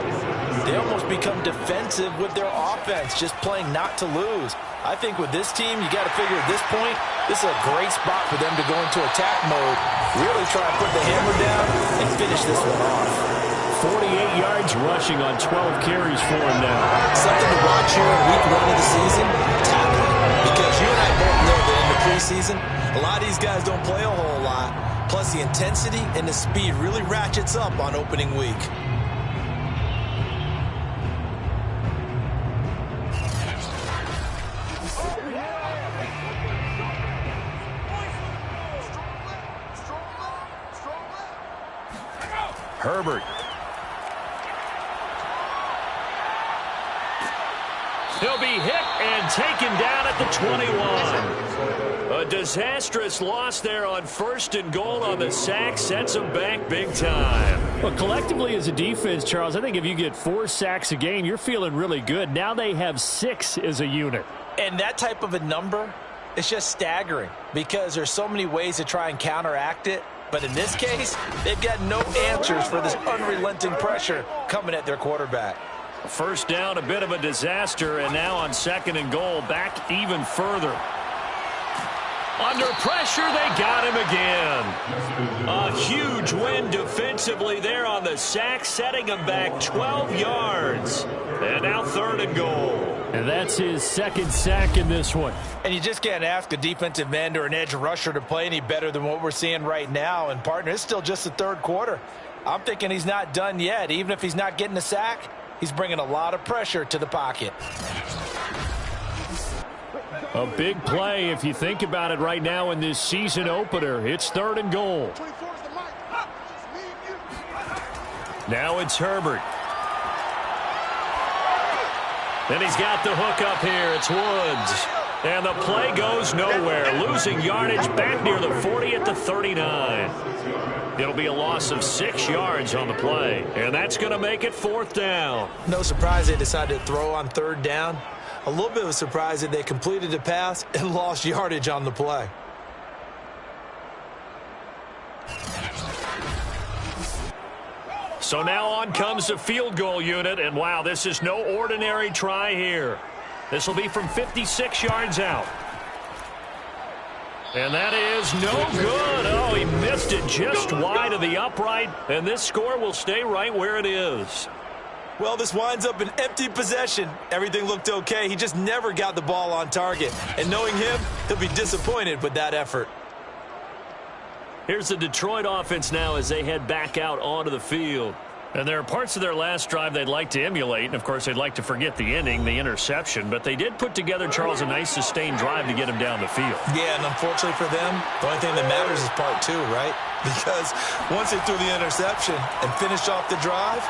they almost become defensive with their offense, just playing not to lose. I think with this team, you got to figure at this point, this is a great spot for them to go into attack mode, really try and put the hammer down and finish this one off. 48 yards rushing on 12 carries for him now. Something to watch here in week 1 of the season, tackling. Because you and I both know that in the preseason, a lot of these guys don't play a whole lot. Plus the intensity and the speed really ratchets up on opening week. Herbert. He'll be hit and taken down at the 21. A disastrous loss there on 1st and goal on the sack. Sets them back big time. Well, collectively as a defense, Charles, I think if you get 4 sacks a game, you're feeling really good. Now they have 6 as a unit. And that type of a number, it's just staggering because there's so many ways to try and counteract it. But in this case, they've got no answers for this unrelenting pressure coming at their quarterback. 1st down, a bit of a disaster, and now on 2nd and goal, back even further. Under pressure, they got him again. A huge win defensively there on the sack, setting him back 12 yards. And now 3rd and goal. And that's his 2nd sack in this one. And you just can't ask a defensive end or an edge rusher to play any better than what we're seeing right now. And, partner, it's still just the 3rd quarter. I'm thinking he's not done yet. Even if he's not getting a sack, he's bringing a lot of pressure to the pocket. A big play if you think about it right now in this season opener. It's 3rd and goal. Now it's Herbert. And he's got the hook up here. It's Woods. And the play goes nowhere. Losing yardage back near the 40 at the 39. It'll be a loss of 6 yards on the play. And that's going to make it 4th down. No surprise they decided to throw on 3rd down. A little bit of a surprise that they completed the pass and lost yardage on the play. So now on comes the field goal unit. And wow, this is no ordinary try here. This will be from 56 yards out. And that is no good. Oh, he missed it just wide of the upright. And this score will stay right where it is. Well, this winds up an empty possession. Everything looked okay. He just never got the ball on target. And knowing him, he'll be disappointed with that effort. Here's the Detroit offense now as they head back out onto the field. And there are parts of their last drive they'd like to emulate. And, of course, they'd like to forget the ending, the interception. But they did put together, Charles, a nice sustained drive to get him down the field. Yeah, and unfortunately for them, the only thing that matters is part 2, right? Because once they threw the interception and finished off the drive,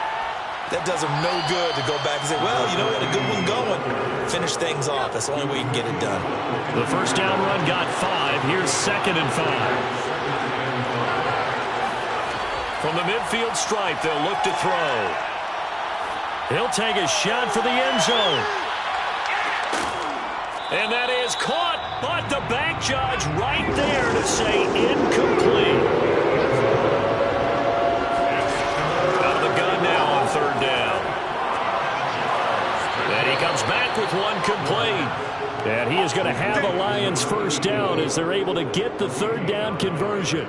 that does them no good to go back and say, well, you know, we had a good one going. Finish things off. That's the only way you can get it done. The first down run got 5. Here's 2nd and 5. From the midfield stripe, they'll look to throw. He'll take a shot for the end zone. And that is caught, but the back judge right there to say incomplete. Out of the gun now on 3rd down. And he comes back with one complete. And he is going to have a Lions first down as they're able to get the 3rd down conversion.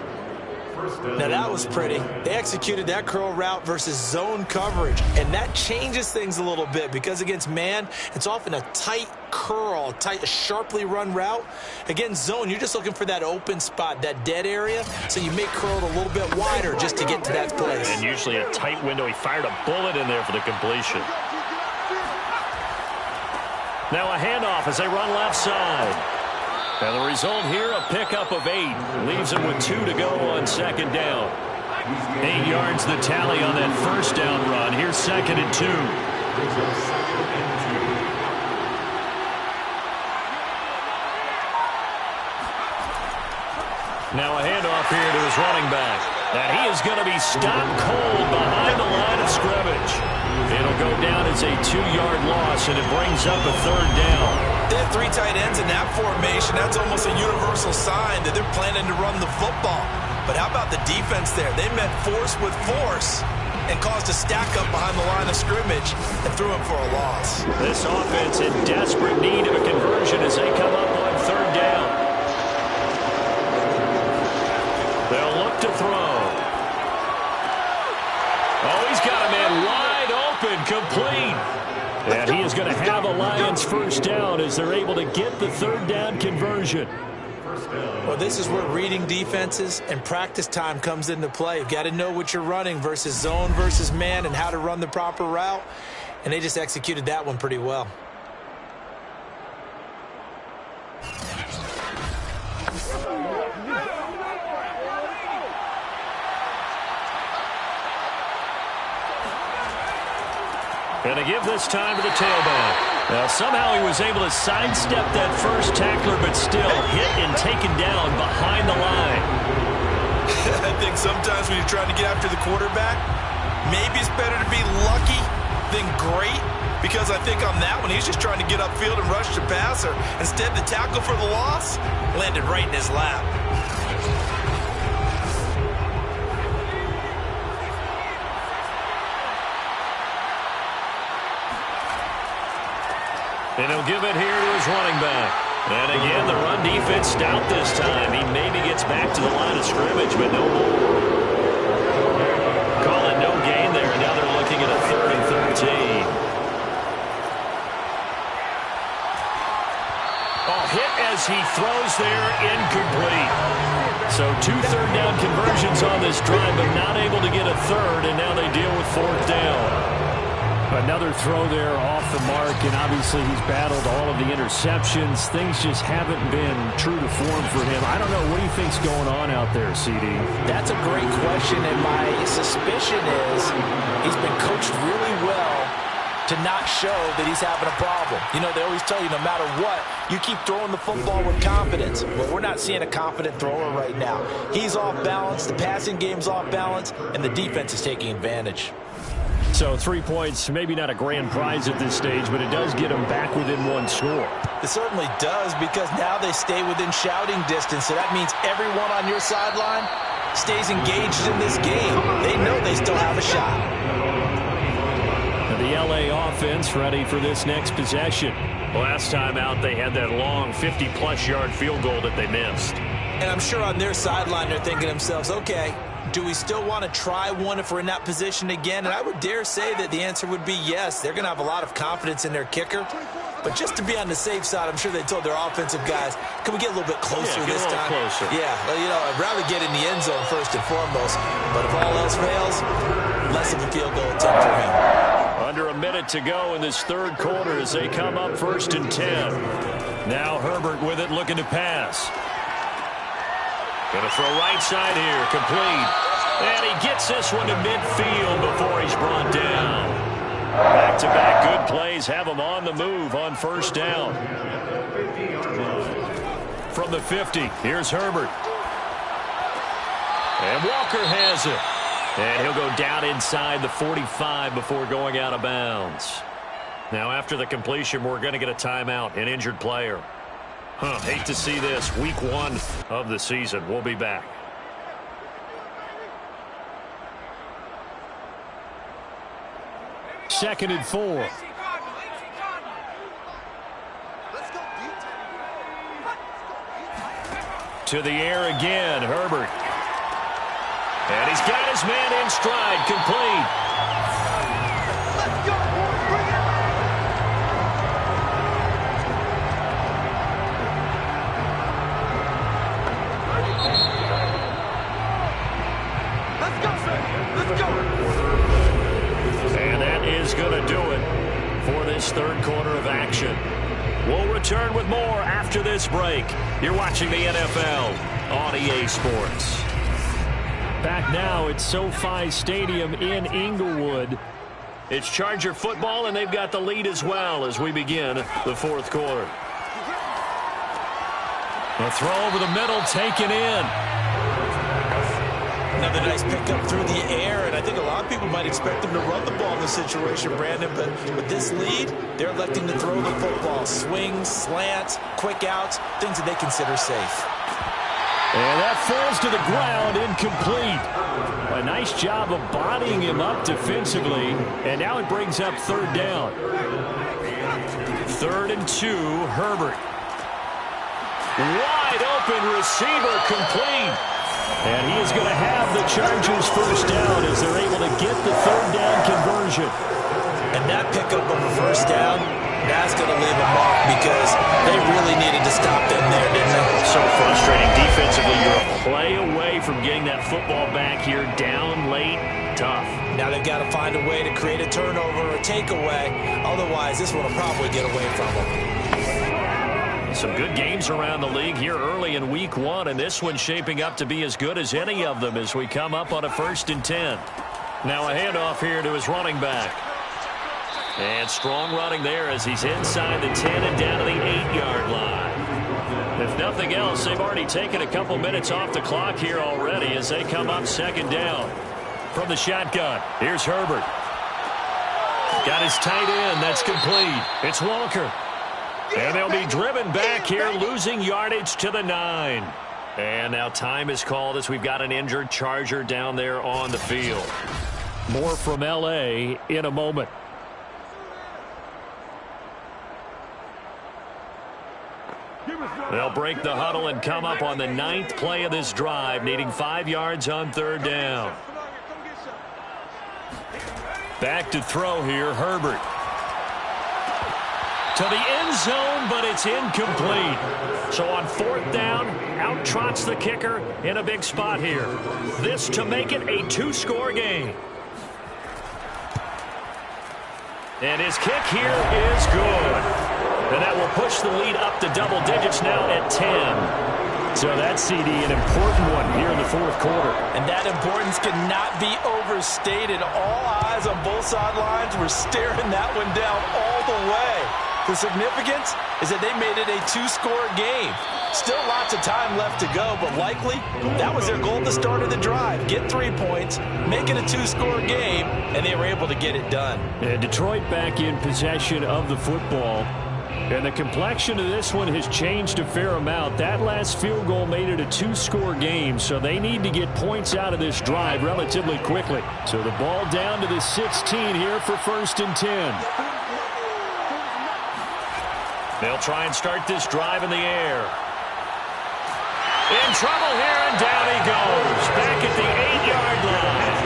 Now, that was pretty. They executed that curl route versus zone coverage, and that changes things a little bit because against man, it's often a tight curl, a sharply run route. Against zone, you're just looking for that open spot, that dead area, so you make curl a little bit wider just to get to that place. And usually a tight window. He fired a bullet in there for the completion. Now a handoff as they run left side. And the result here, a pickup of 8. Leaves him with 2 to go on 2nd down. 8 yards the tally on that first down run. Here's 2nd and 2. Now a handoff here to his running back. And he is going to be stopped cold behind the line of scrimmage. It'll go down as a 2-yard loss, and it brings up a 3rd down. They have 3 tight ends in that formation. That's almost a universal sign that they're planning to run the football. But how about the defense there? They met force with force and caused a stack up behind the line of scrimmage and threw him for a loss. This offense in desperate need of a conversion as they come up on 3rd down. They'll look to throw. Oh, he's got a man wide open, complete. And he is going to have a Lions first down as they're able to get the 3rd down conversion. Well, this is where reading defenses and practice time comes into play. You've got to know what you're running versus zone versus man and how to run the proper route. And they just executed that one pretty well. And to give this time to the tailback. Now, somehow he was able to sidestep that first tackler, but still hit and taken down behind the line. I think sometimes when you're trying to get after the quarterback, maybe it's better to be lucky than great, because I think on that one, he's just trying to get upfield and rush the passer. Instead, the tackle for the loss landed right in his lap. And he'll give it here to his running back. And again, the run defense stout this time. He maybe gets back to the line of scrimmage, but no more. Call it no gain there, and now they're looking at a 3rd and 13. Oh, hit as he throws there, incomplete. So 2 third down conversions on this drive, but not able to get a 3rd, and now they deal with 4th down. Another throw there off the mark, and obviously he's battled all of the interceptions. Things just haven't been true to form for him. I don't know. What do you think's going on out there, CD? That's a great question, and my suspicion is he's been coached really well to not show that he's having a problem. You know, they always tell you no matter what, you keep throwing the football with confidence. Well, we're not seeing a confident thrower right now. He's off balance, the passing game's off balance, and the defense is taking advantage. So 3 points, maybe not a grand prize at this stage, but it does get them back within one score. It certainly does, because now they stay within shouting distance, so that means everyone on your sideline stays engaged in this game. They know they still have a shot. The LA offense ready for this next possession. Last time out, they had that long 50-plus yard field goal that they missed. And I'm sure on their sideline they're thinking to themselves, okay, do we still want to try one if we're in that position again? And I would dare say that the answer would be yes. They're going to have a lot of confidence in their kicker. But just to be on the safe side, I'm sure they told their offensive guys, can we get a little bit closer this time? Closer. Yeah, well, you know, I'd rather get in the end zone first and foremost. But if all else fails, less of a field goal attempt for him. Under a minute to go in this third quarter as they come up 1st and 10. Now Herbert with it, looking to pass. Going to throw right side here, complete. And he gets this one to midfield before he's brought down. Back-to-back good plays have him on the move on 1st down. From the 50, here's Herbert. And Walker has it. And he'll go down inside the 45 before going out of bounds. Now after the completion, we're going to get a timeout, an injured player. Hate to see this. Week 1 of the season. We'll be back. Second and 4. To the air again, Herbert. And he's got his man in stride, complete. Let's go, boys, bring it! Let's go, sir. Let's go. And that is going to do it for this third quarter of action. We'll return with more after this break. You're watching the NFL on EA Sports. Back now at SoFi Stadium in Inglewood. It's Charger football, and they've got the lead as well as we begin the fourth quarter. A throw over the middle, taken in. Another nice pickup through the air, and I think a lot of people might expect them to run the ball in this situation, Brandon, but with this lead, they're electing to throw the football. Swings, slants, quick outs, things that they consider safe. And that falls to the ground, incomplete. A nice job of bodying him up defensively, and now it brings up 3rd down. 3rd and 2, Herbert. Wide open receiver, complete. And he is going to have the Chargers 1st down as they're able to get the 3rd down conversion. And that pickup of a 1st down, that's going to leave a mark because they really needed to stop them there, didn't they? So frustrating defensively. You're a play away from getting that football back here, down late, tough. Now they've got to find a way to create a turnover or a takeaway. Otherwise, this one will probably get away from them. Some good games around the league here early in week 1, and this one's shaping up to be as good as any of them as we come up on a 1st and 10. Now a handoff here to his running back. And strong running there as he's inside the 10 and down to the 8-yard line. If nothing else, they've already taken a couple minutes off the clock here already as they come up 2nd down. From the shotgun, here's Herbert. Got his tight end, that's complete. It's Walker. And they'll be driven back here, losing yardage to the 9. And now time is called as we've got an injured Charger down there on the field. More from L.A. in a moment. They'll break the huddle and come up on the 9th play of this drive, needing 5 yards on 3rd down. Back to throw here, Herbert. To the end zone, but it's incomplete. So on 4th down, out trots the kicker in a big spot here. This to make it a 2-score game. And his kick here is good. And that will push the lead up to double digits now at 10. So that's, CD, an important one here in the fourth quarter. And that importance cannot be overstated. All eyes on both sidelines were staring that one down all the way. The significance is that they made it a two-score game. Still lots of time left to go, but likely that was their goal at the start of the drive. Get 3 points, make it a two-score game, and they were able to get it done. And Detroit back in possession of the football. And the complexion of this one has changed a fair amount. That last field goal made it a two-score game, so they need to get points out of this drive relatively quickly. So the ball down to the 16 here for 1st and 10. They'll try and start this drive in the air. In trouble here, and down he goes. Back at the 8-yard line.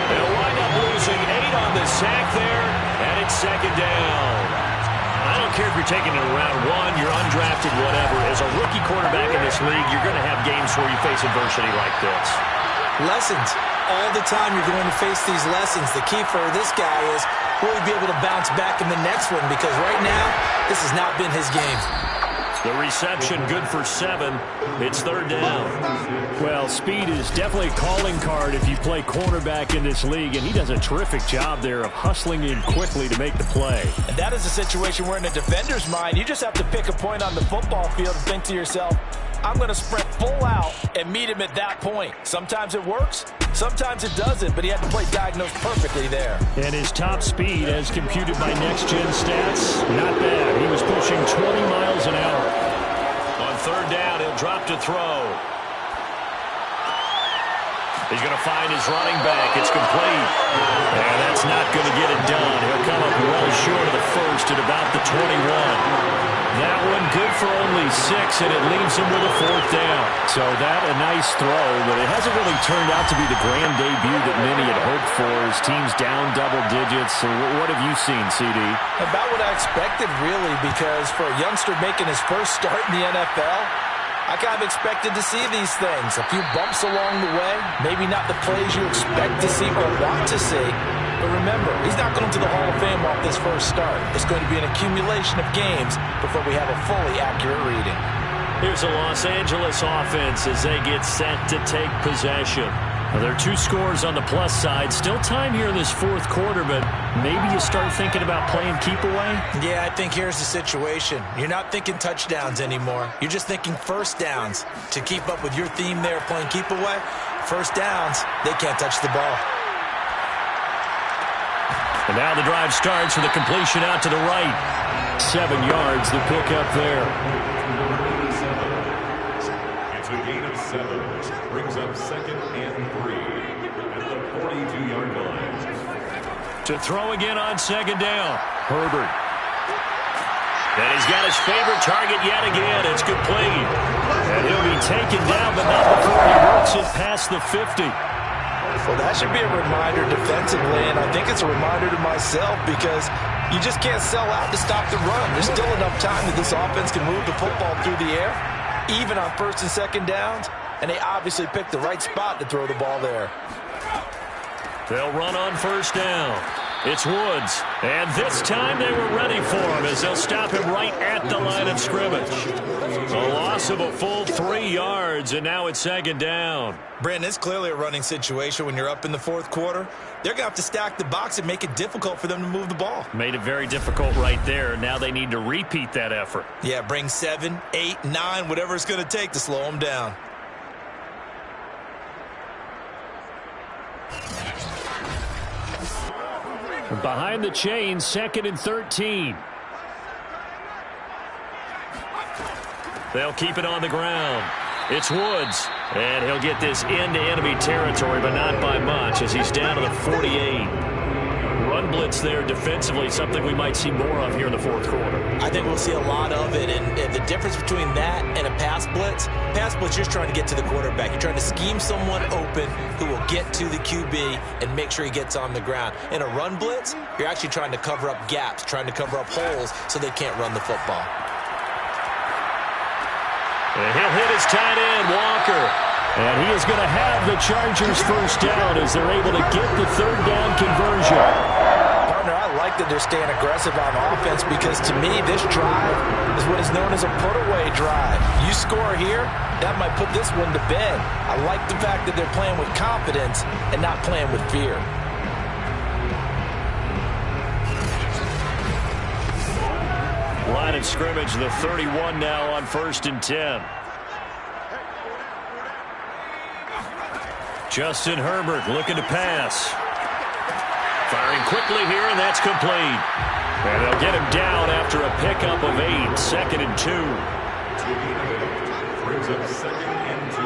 They'll wind up losing 8 on the sack there, and it's 2nd down. I don't care if you're taking it around 1, you're undrafted, whatever. As a rookie quarterback in this league, you're going to have games where you face adversity like this. Lessons. All the time you're going to face these lessons. The key for this guy is will he be able to bounce back in the next one? Because right now, this has not been his game. The reception good for 7. It's 3rd down. Well, speed is definitely a calling card if you play cornerback in this league, and he does a terrific job there of hustling in quickly to make the play. And that is a situation where in a defender's mind, you just have to pick a point on the football field and think to yourself, I'm going to sprint full out and meet him at that point. Sometimes it works, sometimes it doesn't, but he had to play diagnosed perfectly there. And his top speed, as computed by Next Gen Stats, not bad. He was pushing 20 miles an hour. On 3rd down, he'll drop to throw. He's going to find his running back. It's complete. And that's not going to get it done. He'll come up well short of the first at about the 21. That one good for only 6, and it leaves him with a 4th down. So that a nice throw, but it hasn't really turned out to be the grand debut that many had hoped for. His team's down double digits. So what have you seen, CD? About what I expected, really, because for a youngster making his first start in the NFL, I kind of expected to see these things. A few bumps along the way, maybe not the plays you expect to see or want to see. But remember, he's not going to the Hall of Fame off this first start. It's going to be an accumulation of games before we have a fully accurate reading. Here's a Los Angeles offense as they get set to take possession. Well, there are 2 scores on the plus side. Still time here in this fourth quarter, but maybe you start thinking about playing keep away? Yeah, I think here's the situation. You're not thinking touchdowns anymore. You're just thinking first downs. To keep up with your theme there, playing keep away, first downs, they can't touch the ball. And now the drive starts with a completion out to the right. 7 yards, the pick up there. It's a gain of 7. Brings up 2nd and 3 at the 42-yard line. To throw again on 2nd down. Herbert. And he's got his favorite target yet again. It's complete. And he'll be taken down, but not before he works it past the 50. Well, that should be a reminder defensively, and I think it's a reminder to myself because you just can't sell out to stop the run. There's still enough time that this offense can move the football through the air, even on 1st and 2nd downs, and they obviously picked the right spot to throw the ball there. They'll run on 1st down. It's Woods. And this time they were ready for him as they'll stop him right at the line of scrimmage. A loss of a full 3 yards, and now it's 2nd down. Brandon, it's clearly a running situation when you're up in the fourth quarter. They're going to have to stack the box and make it difficult for them to move the ball. Made it very difficult right there. Now they need to repeat that effort. Yeah, bring 7, 8, 9, whatever it's going to take to slow them down. Behind the chains, 2nd and 13. They'll keep it on the ground. It's Woods. And he'll get this into enemy territory, but not by much as he's down to the 48. Run blitz there defensively, something we might see more of here in the fourth quarter. I think we'll see a lot of it, and the difference between that and a pass blitz, you're trying to get to the quarterback. You're trying to scheme someone open who will get to the QB and make sure he gets on the ground. In a run blitz, you're actually trying to cover up gaps, trying to cover up holes so they can't run the football. And he'll hit his tight end, Walker. And he is going to have the Chargers first down as they're able to get the 3rd down conversion. Partner, I like that they're staying aggressive on offense because to me, this drive is what is It's known as a put-away drive. You score here, that might put this one to bed. I like the fact that they're playing with confidence and not playing with fear. Line of scrimmage, the 31 now on 1st and 10. Justin Herbert looking to pass. Firing quickly here, and that's complete. And they'll get him down after a pickup of 8. 2nd and 2. Brings up 2nd and 2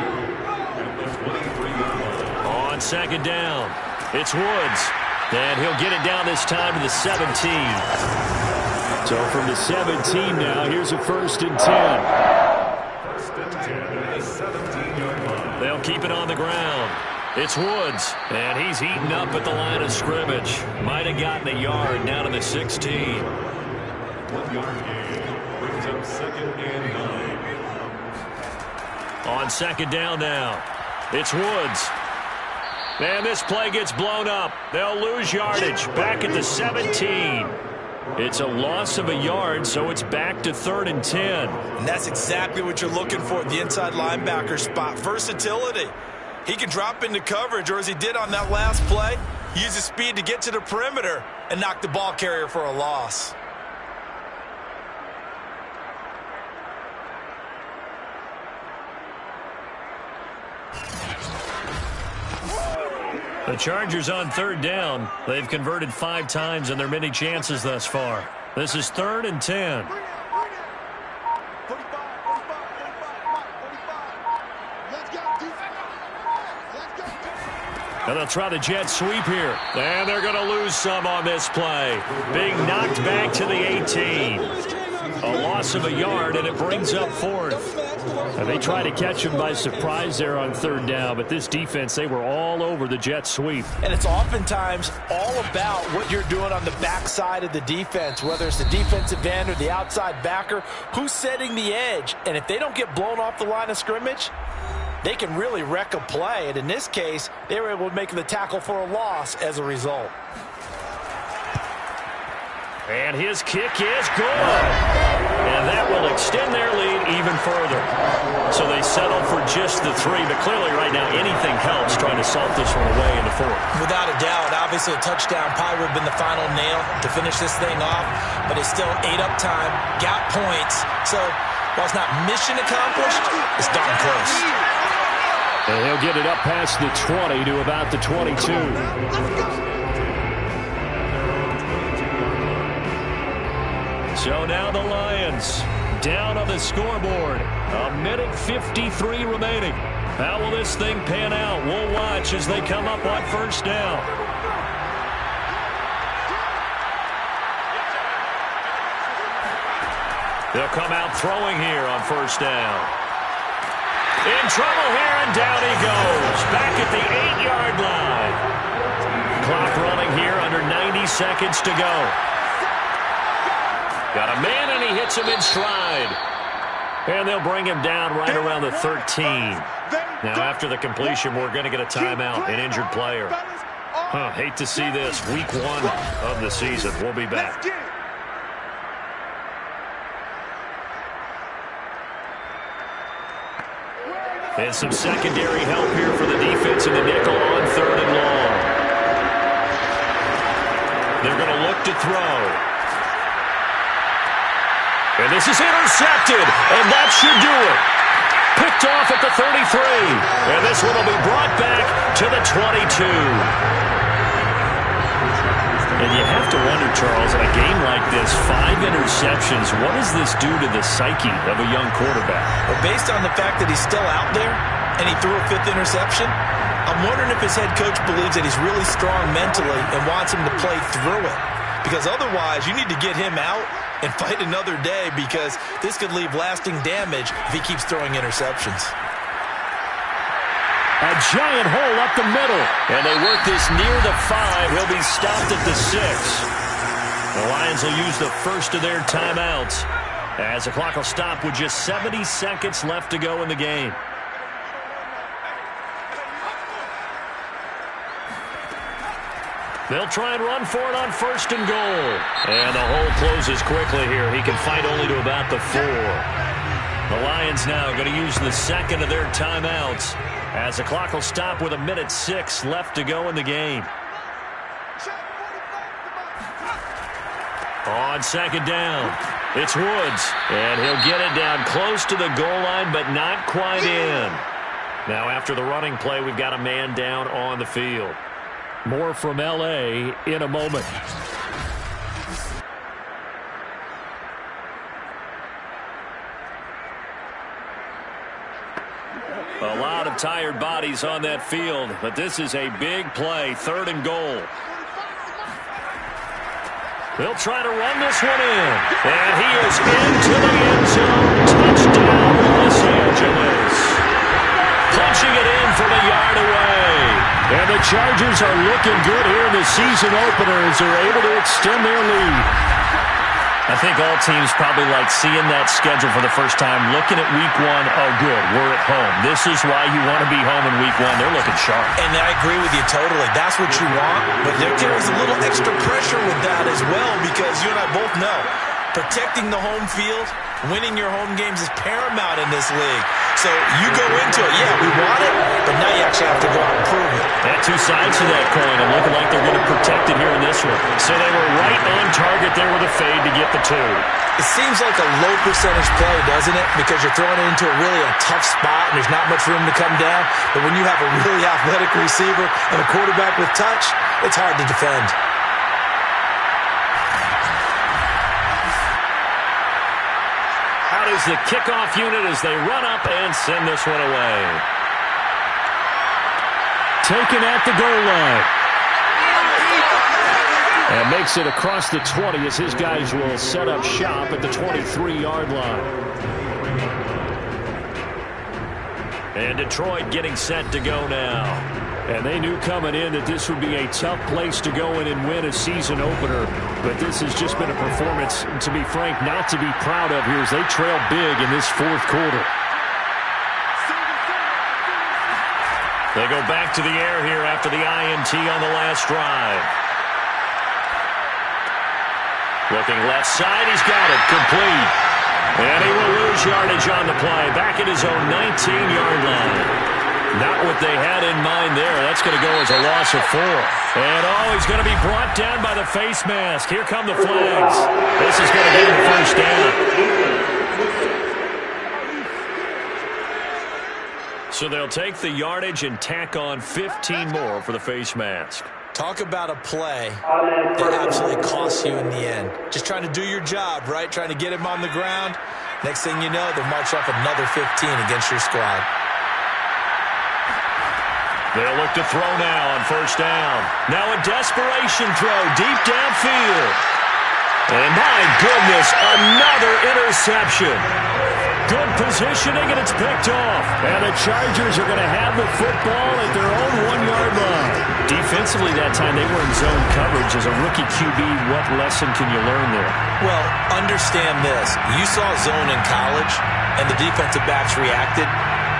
at the 23-yard line. On 2nd down, it's Woods. And he'll get it down this time to the 17. So from the 17 now, here's a 1st and 10. 1st and 10 at the 17-yard line. They'll keep it on the ground. It's Woods, and he's heating up at the line of scrimmage. Might have gotten a yard down to the 16. 1-yard gain brings up 2nd and 9. On 2nd down now, it's Woods. And this play gets blown up. They'll lose yardage back at the 17. It's a loss of a yard, so it's back to 3rd and 10. And that's exactly what you're looking for at the inside linebacker spot. Versatility. He can drop into coverage, or as he did on that last play, use his speed to get to the perimeter and knock the ball carrier for a loss. The Chargers on 3rd down. They've converted 5 times in their many chances thus far. This is 3rd and 10. And they'll try the jet sweep here. And they're going to lose some on this play. Being knocked back to the 18. A loss of a yard, and it brings up 4th. And they try to catch him by surprise there on 3rd down, but this defense, they were all over the jet sweep. And it's oftentimes all about what you're doing on the backside of the defense, whether it's the defensive end or the outside backer, who's setting the edge. And if they don't get blown off the line of scrimmage, they can really wreck a play. And in this case, they were able to make the tackle for a loss as a result. And his kick is good. And that will extend their lead even further. So they settled for just the 3, but clearly right now anything helps trying to salt this one away in the 4th. Without a doubt, obviously a touchdown probably would have been the final nail to finish this thing off, but it's still ate up time, got points. So while it's not mission accomplished, it's darn close. And he'll get it up past the 20 to about the 22. So now the Lions down on the scoreboard. 1:53 remaining. How will this thing pan out? We'll watch as they come up on 1st down. They'll come out throwing here on 1st down. In trouble here, and down he goes. Back at the 8-yard line. Clock running here, under 90 seconds to go. Got a man, and he hits him in stride. And they'll bring him down right around the 13. Now, after the completion, we're going to get a timeout, an injured player. Hate to see this. Week 1 of the season. We'll be back. And some secondary help here for the defense in the nickel on 3rd and long. They're going to look to throw. And this is intercepted, and that should do it. Picked off at the 33, and this one will be brought back to the 22. And you have to wonder, Charles, in a game like this, 5 interceptions, what does this do to the psyche of a young quarterback? Well, based on the fact that he's still out there and he threw a 5th interception, I'm wondering if his head coach believes that he's really strong mentally and wants him to play through it. Because otherwise, you need to get him out and fight another day, because this could leave lasting damage if he keeps throwing interceptions. A giant hole up the middle. And they work this near the 5. He'll be stopped at the 6. The Lions will use the first of their timeouts as the clock will stop with just 70 seconds left to go in the game. They'll try and run for it on 1st and goal. And the hole closes quickly here. He can fight only to about the 4. The Lions now going to use the second of their timeouts as the clock will stop with 1:06 left to go in the game. On 2nd down, it's Woods. And he'll get it down close to the goal line, but not quite in. Now after the running play, we've got a man down on the field. More from L.A. in a moment. A lot of tired bodies on that field, but this is a big play, 3rd and goal. They'll try to run this one in. And he is into the end zone. Touchdown, Los Angeles. Punching it in from a yard away. And the Chargers are looking good here in the season opener as they're able to extend their lead. I think all teams probably like seeing that schedule for the first time, looking at week 1, oh good, we're at home. This is why you want to be home in week 1. They're looking sharp. And I agree with you totally. That's what you want, but there carries a little extra pressure with that as well because you and I both know protecting the home field, winning your home games is paramount in this league. So you go into it, yeah, we want it, but now you actually have to go out and prove it. That 2 sides to that coin and looking like they're going to protect it here in this one. So they were right on target there with a fade to get the 2. It seems like a low percentage play, doesn't it? Because you're throwing it into a tough spot and there's not much room to come down. But when you have a really athletic receiver and a quarterback with touch, it's hard to defend. Out is the kickoff unit as they run up and send this one away. Taken at the goal line. And makes it across the 20 as his guys will set up shop at the 23-yard line. And Detroit getting set to go now. And they knew coming in that this would be a tough place to go in and win a season opener. But this has just been a performance, to be frank, not to be proud of here as they trail big in this 4th quarter. They go back to the air here after the INT on the last drive. Looking left side, he's got it, complete. And he will lose yardage on the play, back at his own 19-yard line. Not what they had in mind there. That's going to go as a loss of 4. And, he's going to be brought down by the face mask. Here come the flags. This is going to get him the first down. So they'll take the yardage and tack on 15 more for the face mask. Talk about a play that absolutely costs you in the end. Just trying to do your job, right? Trying to get him on the ground. Next thing you know, they'll march off another 15 against your squad. They'll look to throw now on 1st down. Now a desperation throw deep downfield. And my goodness, another interception. Good positioning, and it's picked off. And the Chargers are going to have the football at their own 1-yard line. Defensively that time, they were in zone coverage. As a rookie QB, what lesson can you learn there? Well, understand this. You saw zone in college, and the defensive backs reacted,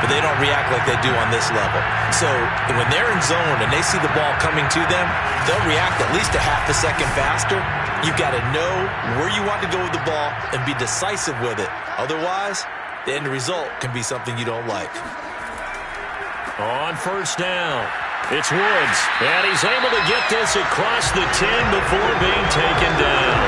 but they don't react like they do on this level. So when they're in zone and they see the ball coming to them, they'll react at least a half a second faster. You've got to know where you want to go with the ball and be decisive with it. Otherwise, the end result can be something you don't like. On 1st down, it's Woods. And he's able to get this across the 10 before being taken down.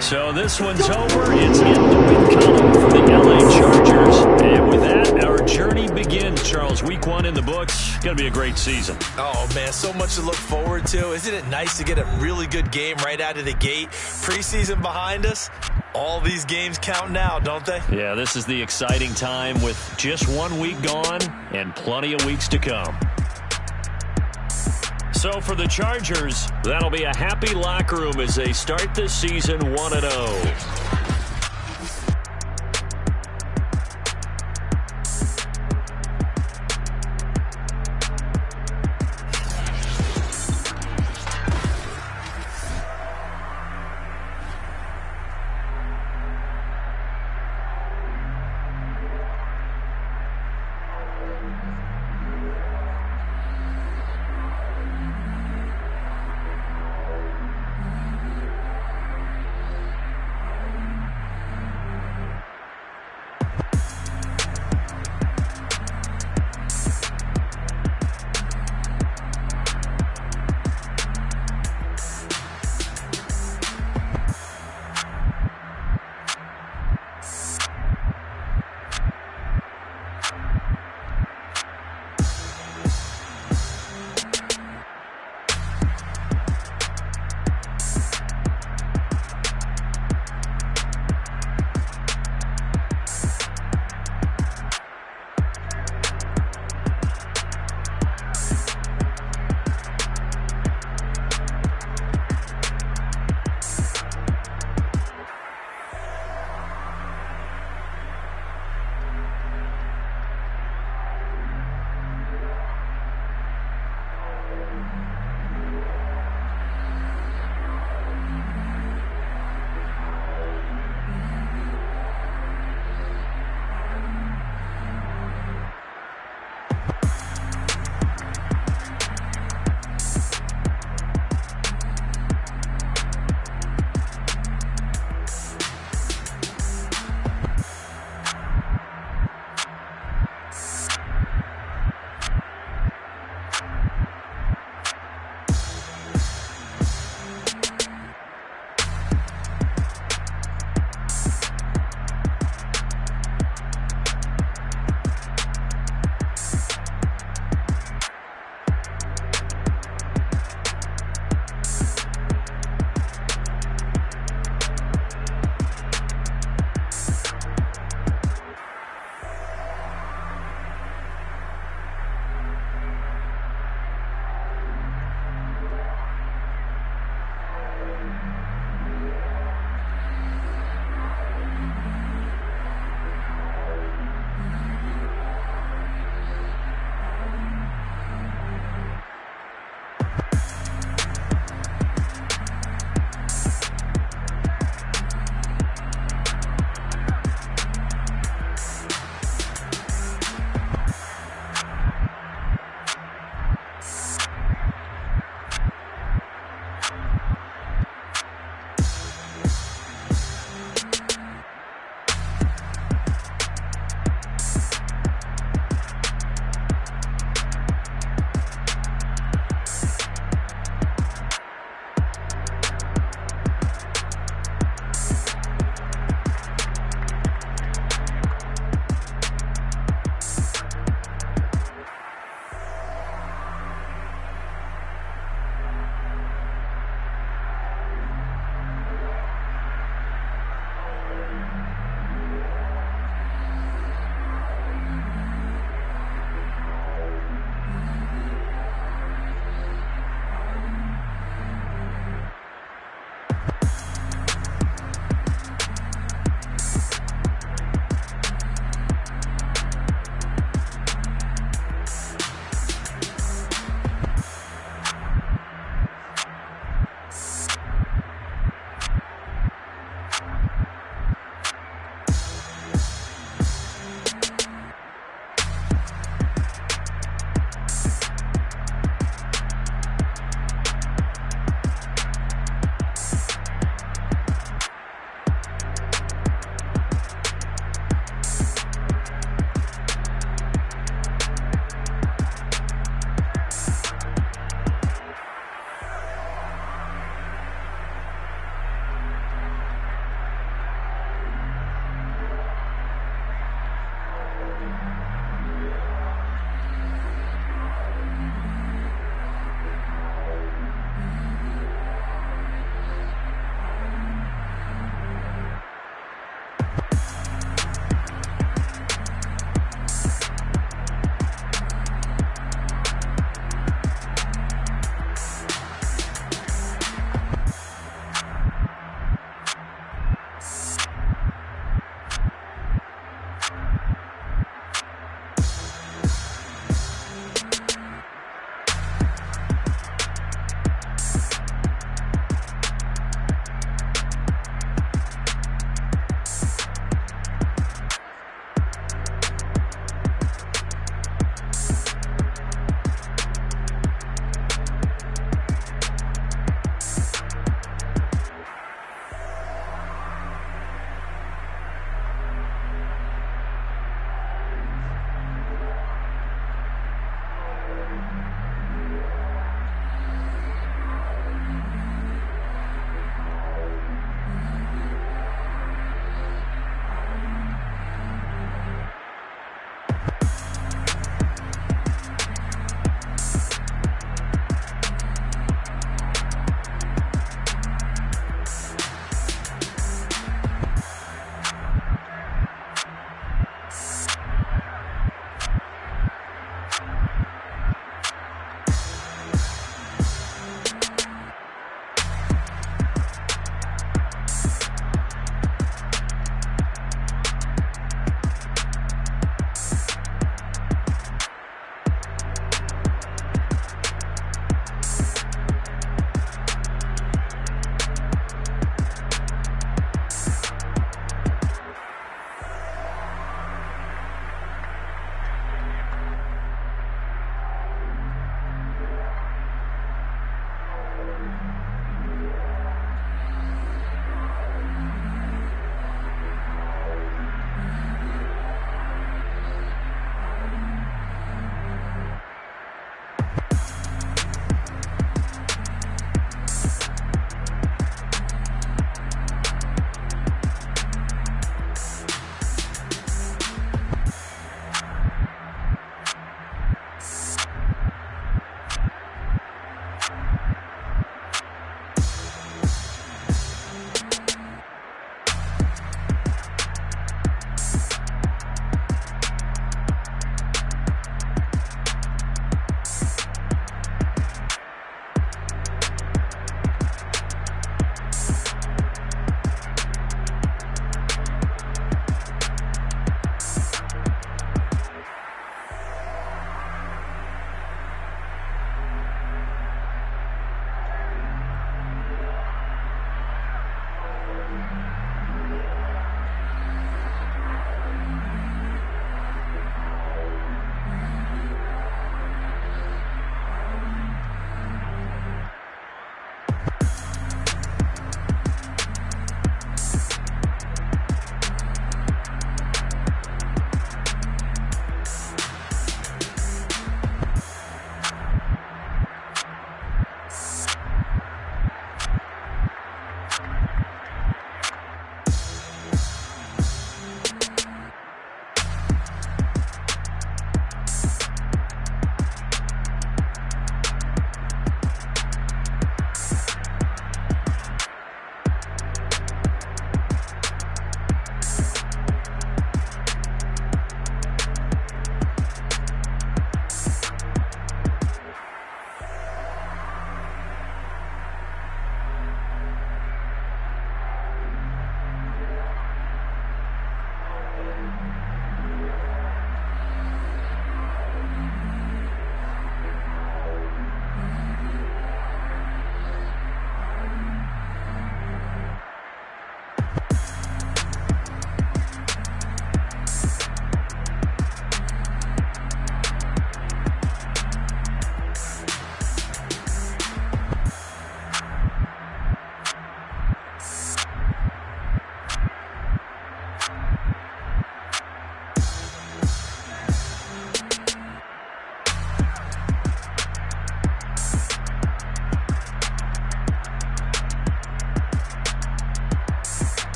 So this one's over. It's in the win column for the LA Chargers. And with that, our journey begins, Charles. Week 1 in the books. Going to be a great season. Oh, man, so much to look forward to. Isn't it nice to get a really good game right out of the gate? Preseason behind us. All these games count now, don't they? Yeah, this is the exciting time with just 1 week gone and plenty of weeks to come. So for the Chargers, that'll be a happy locker room as they start this season 1-0.